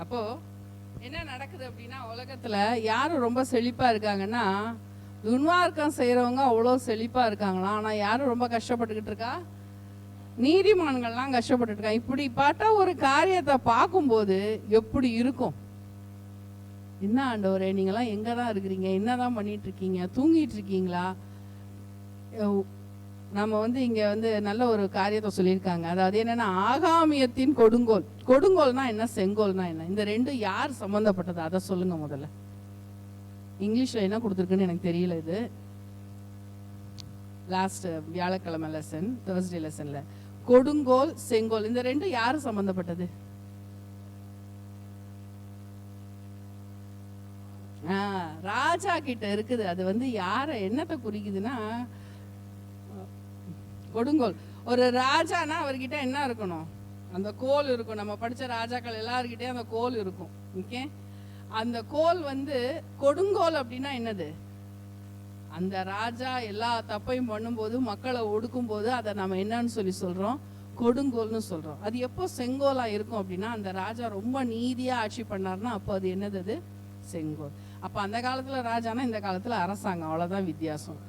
[SPEAKER 1] அப்போ என்ன நடக்குது அப்படின்னா, உலகத்துல யாரும் ரொம்ப செழிப்பா இருக்காங்கன்னா, துன்மார்க்கம் செய்யறவங்க அவ்வளோ செழிப்பா இருக்காங்களா? ஆனா யாரும் ரொம்ப கஷ்டப்பட்டுக்கிட்டு இருக்கா? நீதிமான்கள்லாம் கஷ்டப்பட்டு இருக்காங்க. இப்படிப்பட்ட ஒரு காரியத்தை பார்க்கும்போது எப்படி இருக்கும்? என்ன ஆண்டவரே, நீங்களாம் எங்க தான் இருக்கிறீங்க? என்னதான் பண்ணிட்டு இருக்கீங்க? தூங்கிட்டு இருக்கீங்களா? நம்ம வந்து இங்க வந்து நல்ல ஒரு காரியத்தை சொல்லியிருக்காங்க. அதாவது என்னன்னா, ஆகாமியத்தின் கொடுங்கோல். கொடுங்கோல்னா என்ன, செங்கோல்னா என்ன? இந்த ரெண்டும் யார் சம்பந்தப்பட்டது அதை சொல்லுங்க முதல்ல. இங்கிலீஷ்ல என்ன கொடுத்துருக்குன்னு எனக்கு தெரியல. இது லாஸ்ட் வியாழக்கிழமை லெசன், தேர்ஸ்டே லெசன்ல கொடுங்கோல் செங்கோல் இந்த ரெண்டும் யாரு சம்பந்தப்பட்டது? ராஜா கிட்ட இருக்குது. அது வந்து யார என்னத்தை குறிக்குதுன்னா, கொடுங்கோல். ஒரு ராஜானா அவர்கிட்ட என்ன இருக்கணும்? அந்த கோல் இருக்கும். நம்ம படிச்ச ராஜாக்கள் எல்லார்கிட்டயும் அந்த கோல் இருக்கும். ஓகே, அந்த கோல் வந்து கொடுங்கோல் அப்படின்னா என்னது? அந்த ராஜா எல்லா தப்பையும் பண்ணும்போது, மக்களை ஒடுக்கும் போது அதை நம்ம என்னன்னு சொல்லி சொல்றோம்? கொடுங்கோல்னு சொல்றோம். அது எப்போ செங்கோலா இருக்கும் அப்படின்னா, அந்த ராஜா ரொம்ப நீதியா ஆட்சி பண்ணார்னா அப்போ அது என்னது? அது செங்கோல். அப்ப அந்த காலத்துல ராஜானா இந்த காலத்துல அரசாங்கம், அவ்வளவுதான் வித்தியாசம்.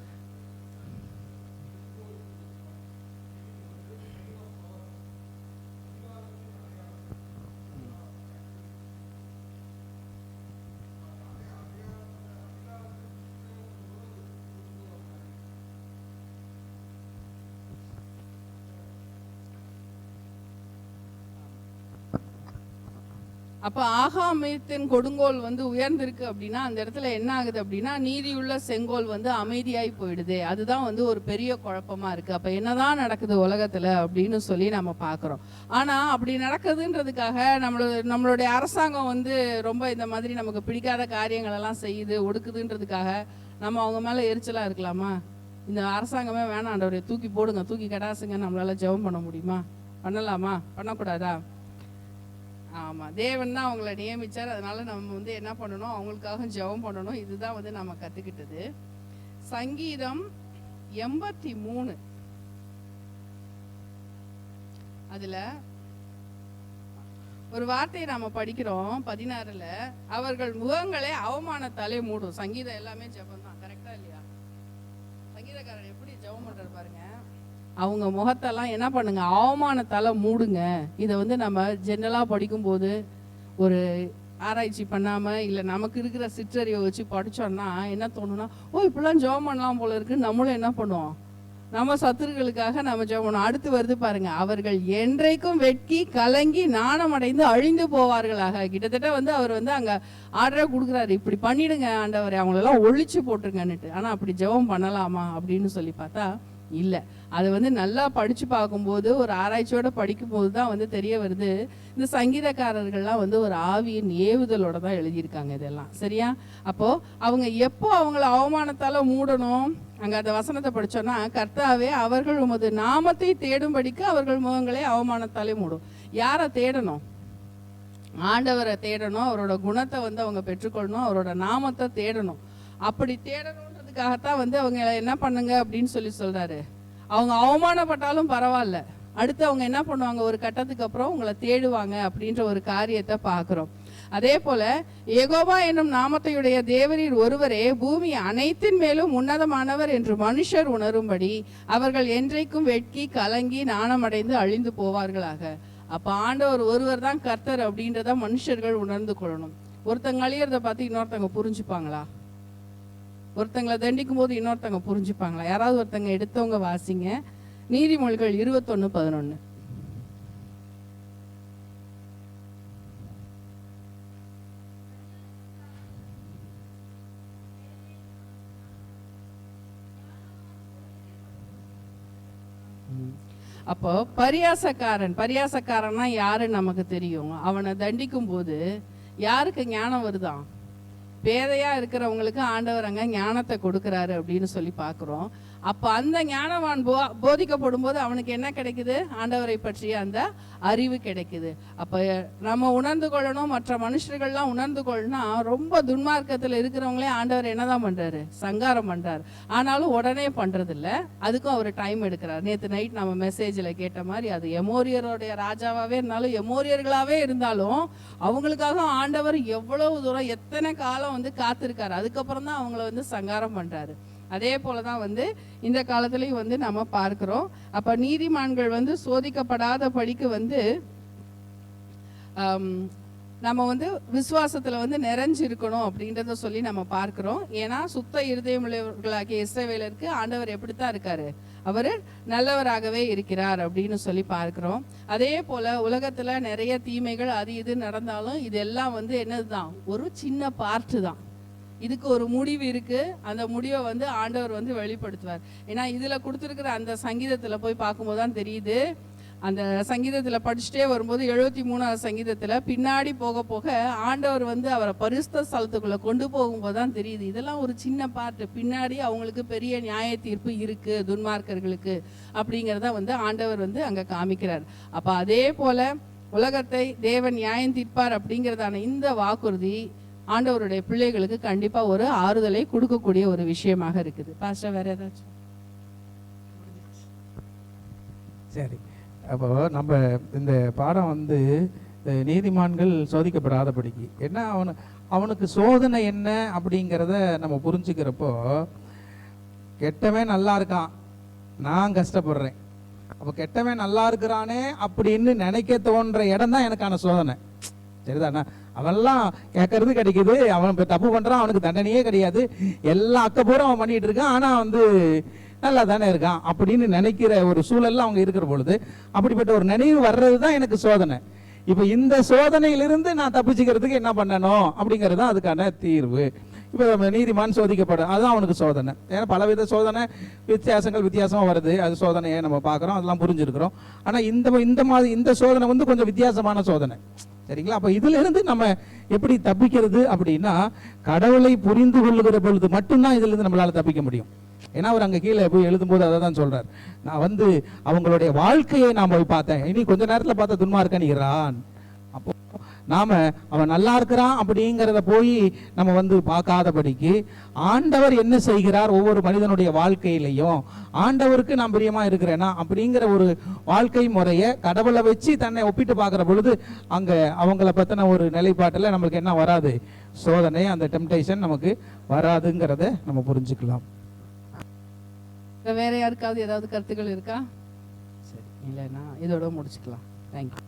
[SPEAKER 1] அப்ப ஆகாமியத்தின் கொடுங்கோல் வந்து உயர்ந்திருக்கு அப்படின்னா, அந்த இடத்துல என்ன ஆகுது அப்படின்னா, நீதியுள்ள செங்கோல் வந்து அமைதியாய் போயிடுது. அதுதான் வந்து ஒரு பெரிய குழப்பமா இருக்கு. அப்ப என்னதான் நடக்குது உலகத்துல அப்படின்னு சொல்லி நம்ம பாக்குறோம். ஆனா அப்படி நடக்குதுன்றதுக்காக நம்மளுடைய அரசாங்கம் வந்து ரொம்ப இந்த மாதிரி நமக்கு பிடிக்காத காரியங்கள் எல்லாம் செய்யுது, ஒடுக்குதுன்றதுக்காக நம்ம அவங்க மேல எரிச்சலா இருக்கலாமா? இந்த அரசாங்கமே வேணாண்டவரை தூக்கி போடுங்க, தூக்கி கடாசுங்க, நம்மளால ஜெபம் பண்ண முடியுமா? பண்ணலாமா? பண்ணக்கூடாதா? ஆமா, தேவன் தான் அவங்கள நியமிச்சார். அதனால நம்ம வந்து என்ன பண்ணணும்? அவங்களுக்காக ஜெபம் பண்ணணும். இதுதான் வந்து நம்ம கத்துக்கிட்டது. சங்கீதம் 83 அதுல ஒரு வார்த்தையை நாம படிக்கிறோம் 16ல, அவர்கள் முகங்களை அவமானத்தாலே மூடும். சங்கீதம் எல்லாமே ஜெபம் தான், கரெக்டா இல்லையா? சங்கீதக்காரர் எப்படி ஜெபம் பண்றாரு பாருங்க. அவங்க முகத்தெல்லாம் என்ன பண்ணுங்க? அவமானத்தால மூடுங்க. இதை வந்து நம்ம ஜெனரலா படிக்கும்போது ஒரு ஆராய்ச்சி பண்ணாம இல்ல நமக்கு இருக்கிற சிற்றறிவை வச்சு படிச்சோம்னா என்ன தோணும்னா, ஓ இப்படிலாம் ஜெபம் பண்ணலாம் போல இருக்கு, நம்மளும் என்ன பண்ணுவோம்? நம்ம சத்துருக்களுக்காக நம்ம ஜெபம் பண்ணணும். அடுத்து வருது பாருங்க, அவர்கள் என்றைக்கும் வெட்கி கலங்கி நாணம் அடைந்து அழிந்து போவார்களாக. கிட்டத்தட்ட வந்து அவர் வந்து அங்க ஆர்டரா கொடுக்குறாரு, இப்படி பண்ணிடுங்க ஆண்டவரே, அவங்களெல்லாம் ஒழிச்சு போட்டுருங்கன்னுட்டு. ஆனா அப்படி ஜெபம் பண்ணலாமா அப்படின்னு சொல்லி பார்த்தா இல்லை. அதை வந்து நல்லா படிச்சு பார்க்கும்போது, ஒரு ஆராய்ச்சியோட படிக்கும்போது தான் வந்து தெரிய வருது, இந்த சங்கீதக்காரர்கள்லாம் வந்து ஒரு ஆவியின் ஏவுதலோட தான் எழுதியிருக்காங்க இதெல்லாம். சரியா? அப்போ அவங்க எப்போ அவங்கள அவமானத்தால மூடணும், அங்க அந்த வசனத்தை படிச்சோம்னா, கர்த்தாவே அவர்கள் உமது நாமத்தை தேடும்படிக்கு அவர்கள் முகங்களே அவமானத்தாலே மூடும். யாரை தேடணும்? ஆண்டவரை தேடணும், அவரோட குணத்தை வந்து அவங்க பெற்றுக்கொள்ளணும், அவரோட நாமத்தை தேடணும். அப்படி தேடணுன்றதுக்காகத்தான் வந்து அவங்க என்ன பண்ணுங்க அப்படின்னு சொல்லி சொல்றாரு. அவங்க அவமானப்பட்டாலும் பரவாயில்ல, அடுத்து அவங்க என்ன பண்ணுவாங்க, ஒரு கட்டத்துக்கு அப்புறம் உங்களை தேடுவாங்க அப்படின்ற ஒரு காரியத்தை பார்க்கிறோம். அதே போல யெகோவா என்னும் நாமத்தையுடைய தேவரீர் ஒருவரே பூமி அனைத்தின் மேலும் உன்னதமானவர் என்று மனுஷர் உணரும்படி அவர்கள் என்றைக்கும் வெட்கி கலங்கி நாணமடைந்து அழிந்து போவார்களாக. அப்ப ஆண்டவர் ஒருவர் தான் கர்த்தர் அப்படின்றத மனுஷர்கள் உணர்ந்து கொள்ளணும். ஒருத்தங்க அழியறத பார்த்து இன்னொருத்தவங்க புரிஞ்சுப்பாங்களா? ஒருத்தங்களை தண்டிக்கும் போது இன்னொருத்தவங்க புரிஞ்சுப்பாங்களா? யாராவது ஒருத்தங்க எடுத்தவங்க வாசிங்க, நீதிமொழிகள் 21:11. அப்போ பரியாசக்காரன்னா யாருன்னு நமக்கு தெரியும். அவனை தண்டிக்கும் போது யாருக்கு ஞானம் வருதான்? பேதையா இருக்கிறவங்களுக்கு ஆண்டவர் அங்க ஞானத்தை கொடுக்கிறாரு அப்படின்னு சொல்லி பார்க்கிறோம். அப்ப அந்த ஞானவான் போதிக்கப்படும் போது அவனுக்கு என்ன கிடைக்குது? ஆண்டவரை பற்றிய அந்த அறிவு கிடைக்குது. அப்ப நம்ம உணர்ந்து கொள்ளணும், மற்ற மனுஷர்கள்லாம் உணர்ந்து கொள்ளணும். ரொம்ப துன்மார்க்கத்துல இருக்கிறவங்களே ஆண்டவர் என்னதான் பண்றாரு? சங்காரம் பண்றாரு. ஆனாலும் உடனே பண்றது இல்ல, அதுக்கும் அவர் டைம் எடுக்கிறார். நேற்று நைட் நம்ம மெசேஜ்ல கேட்ட மாதிரி, அது எமோரியருடைய ராஜாவாவே இருந்தாலும் எமோரியர்களாவே இருந்தாலும் அவங்களுக்காக ஆண்டவர் எவ்வளவு தூரம் எத்தனை காலம் வந்து காத்திருக்காரு. அதுக்கப்புறம் தான் அவங்கள வந்து சங்காரம் பண்றாரு. அதே போலதான் வந்து இந்த காலத்திலையும் வந்து நம்ம பார்க்கிறோம். அப்ப நீதிமான்கள் வந்து சோதிக்கப்படாத படிக்கு வந்து நம்ம வந்து விசுவாசத்துல வந்து நிறைஞ்சிருக்கணும் அப்படின்றத சொல்லி நம்ம பார்க்கிறோம். ஏன்னா சுத்த இருதயமுள்ளவர்களாகிய இஸ்ரவேலருக்கு ஆண்டவர் எப்படித்தான் இருக்காரு? அவரு நல்லவராகவே இருக்கிறார் அப்படின்னு சொல்லி பார்க்கிறோம். அதே போல உலகத்துல நிறைய தீமைகள் அது இது நடந்தாலும் இதெல்லாம் வந்து என்னதுதான்? ஒரு சின்ன பார்ட்டு தான். இதுக்கு ஒரு முடிவு இருக்கு. அந்த முடிவை வந்து ஆண்டவர் வந்து வெளிப்படுத்துவார். ஏன்னா இதுல கொடுத்துருக்கிற அந்த சங்கீதத்துல போய் பார்க்கும்போது தான் தெரியுது. அந்த சங்கீதத்துல படிச்சுட்டே வரும்போது 73வது சங்கீதத்துல பின்னாடி போக போக ஆண்டவர் வந்து அவரை பரிசுத்த ஸ்தலத்துக்குள்ள கொண்டு போகும்போது தான் தெரியுது, இதெல்லாம் ஒரு சின்ன பார்ட்டு, பின்னாடி அவங்களுக்கு பெரிய நியாய தீர்ப்பு இருக்கு துன்மார்க்கர்களுக்கு அப்படிங்கிறத வந்து ஆண்டவர் வந்து அங்க காமிக்கிறார். அப்ப அதே போல உலகத்தை தேவன் நியாயம் தீர்ப்பார் அப்படிங்கிறதான இந்த வாக்குறுதி ஆண்டவருடைய பிள்ளைகளுக்கு கண்டிப்பா ஒரு ஆறுதலை கொடுக்கக்கூடிய ஒரு விஷயமாக இருக்குது. பாஸ்டர் வேற ஏதாச்சும்?
[SPEAKER 2] சரி, அப்போ நம்ம இந்த பாடம் வந்து நீதிமான்கள் சோதிக்கப்படாதபடிக்கு என்ன, அவனுக்கு சோதனை என்ன அப்படிங்கிறத நம்ம புரிஞ்சுக்கிறப்போ, கெட்டவன் நல்லா இருக்கான், நான் கஷ்டப்படுறேன், அப்போ கெட்டவன் நல்லா இருக்கிறானே அப்படின்னு நினைக்க தோன்ற இடம் தான் எனக்கான சோதனை. சரிதானா? அவன்லாம் கேட்கறது கிடைக்குது, அவன் தப்பு பண்றான், அவனுக்கு தண்டனையே கிடையாது, எல்லா அக்கப்பூரம் அவன் பண்ணிட்டு இருக்கான், ஆனா வந்து நல்லா தானே இருக்கான் அப்படின்னு நினைக்கிற ஒரு சூழல்ல அவங்க இருக்கிற பொழுது, அப்படிப்பட்ட ஒரு நினைவு வர்றது தான் எனக்கு சோதனை. இப்ப இந்த சோதனையிலிருந்து நான் தப்பிச்சுக்கிறதுக்கு என்ன பண்ணணும் அப்படிங்கிறது தான் அதுக்கான தீர்வு. இப்போ நம்ம நீதிமான் சோதிக்கப்படும், அதுதான் அவனுக்கு சோதனை. ஏன்னா பலவித சோதனை வித்தியாசமா வருது, அது சோதனையை நம்ம பார்க்குறோம், அதெல்லாம் புரிஞ்சிருக்கிறோம். ஆனால் இந்த சோதனை வந்து கொஞ்சம் வித்தியாசமான சோதனை. சரிங்களா? அப்போ இதுல இருந்து நம்ம எப்படி தப்பிக்கிறது அப்படின்னா, கடவுளை புரிந்து கொள்ளுகிற பொழுது மட்டும்தான் இதுல இருந்து நம்மளால தப்பிக்க முடியும். ஏன்னா அவர் அங்க கீழே போய் எழுதும்போது அதை தான் சொல்றார், நான் வந்து அவங்களுடைய வாழ்க்கையை நான் போய் பார்த்தேன், இனி கொஞ்ச நேரத்தில் பார்த்த துன்மார்க்கனிகிறான். அப்போ நாம அவன் நல்லா இருக்கிறான் அப்படிங்கிறத போய் நம்ம வந்து பார்க்காதபடிக்கு, ஆண்டவர் என்ன செய்கிறார் ஒவ்வொரு மனிதனுடைய வாழ்க்கையிலையும், ஆண்டவருக்கு நான் பிரியமா இருக்கிறேனா அப்படிங்கிற ஒரு வாழ்க்கை முறையை கடவுளை வச்சு தன்னை ஒப்பிட்டு பார்க்கிற பொழுது அங்க அவங்கள பத்தின ஒரு நிலைப்பாட்டில் நம்மளுக்கு என்ன வராது? சோதனை, அந்த டெம்டேஷன் நமக்கு வராதுங்கிறத நம்ம புரிஞ்சுக்கலாம்.
[SPEAKER 1] வேற யாருக்காவது ஏதாவது கருத்துக்கள் இருக்கா? சரி, இல்லைன்னா இதோட முடிச்சுக்கலாம். தேங்க்யூ.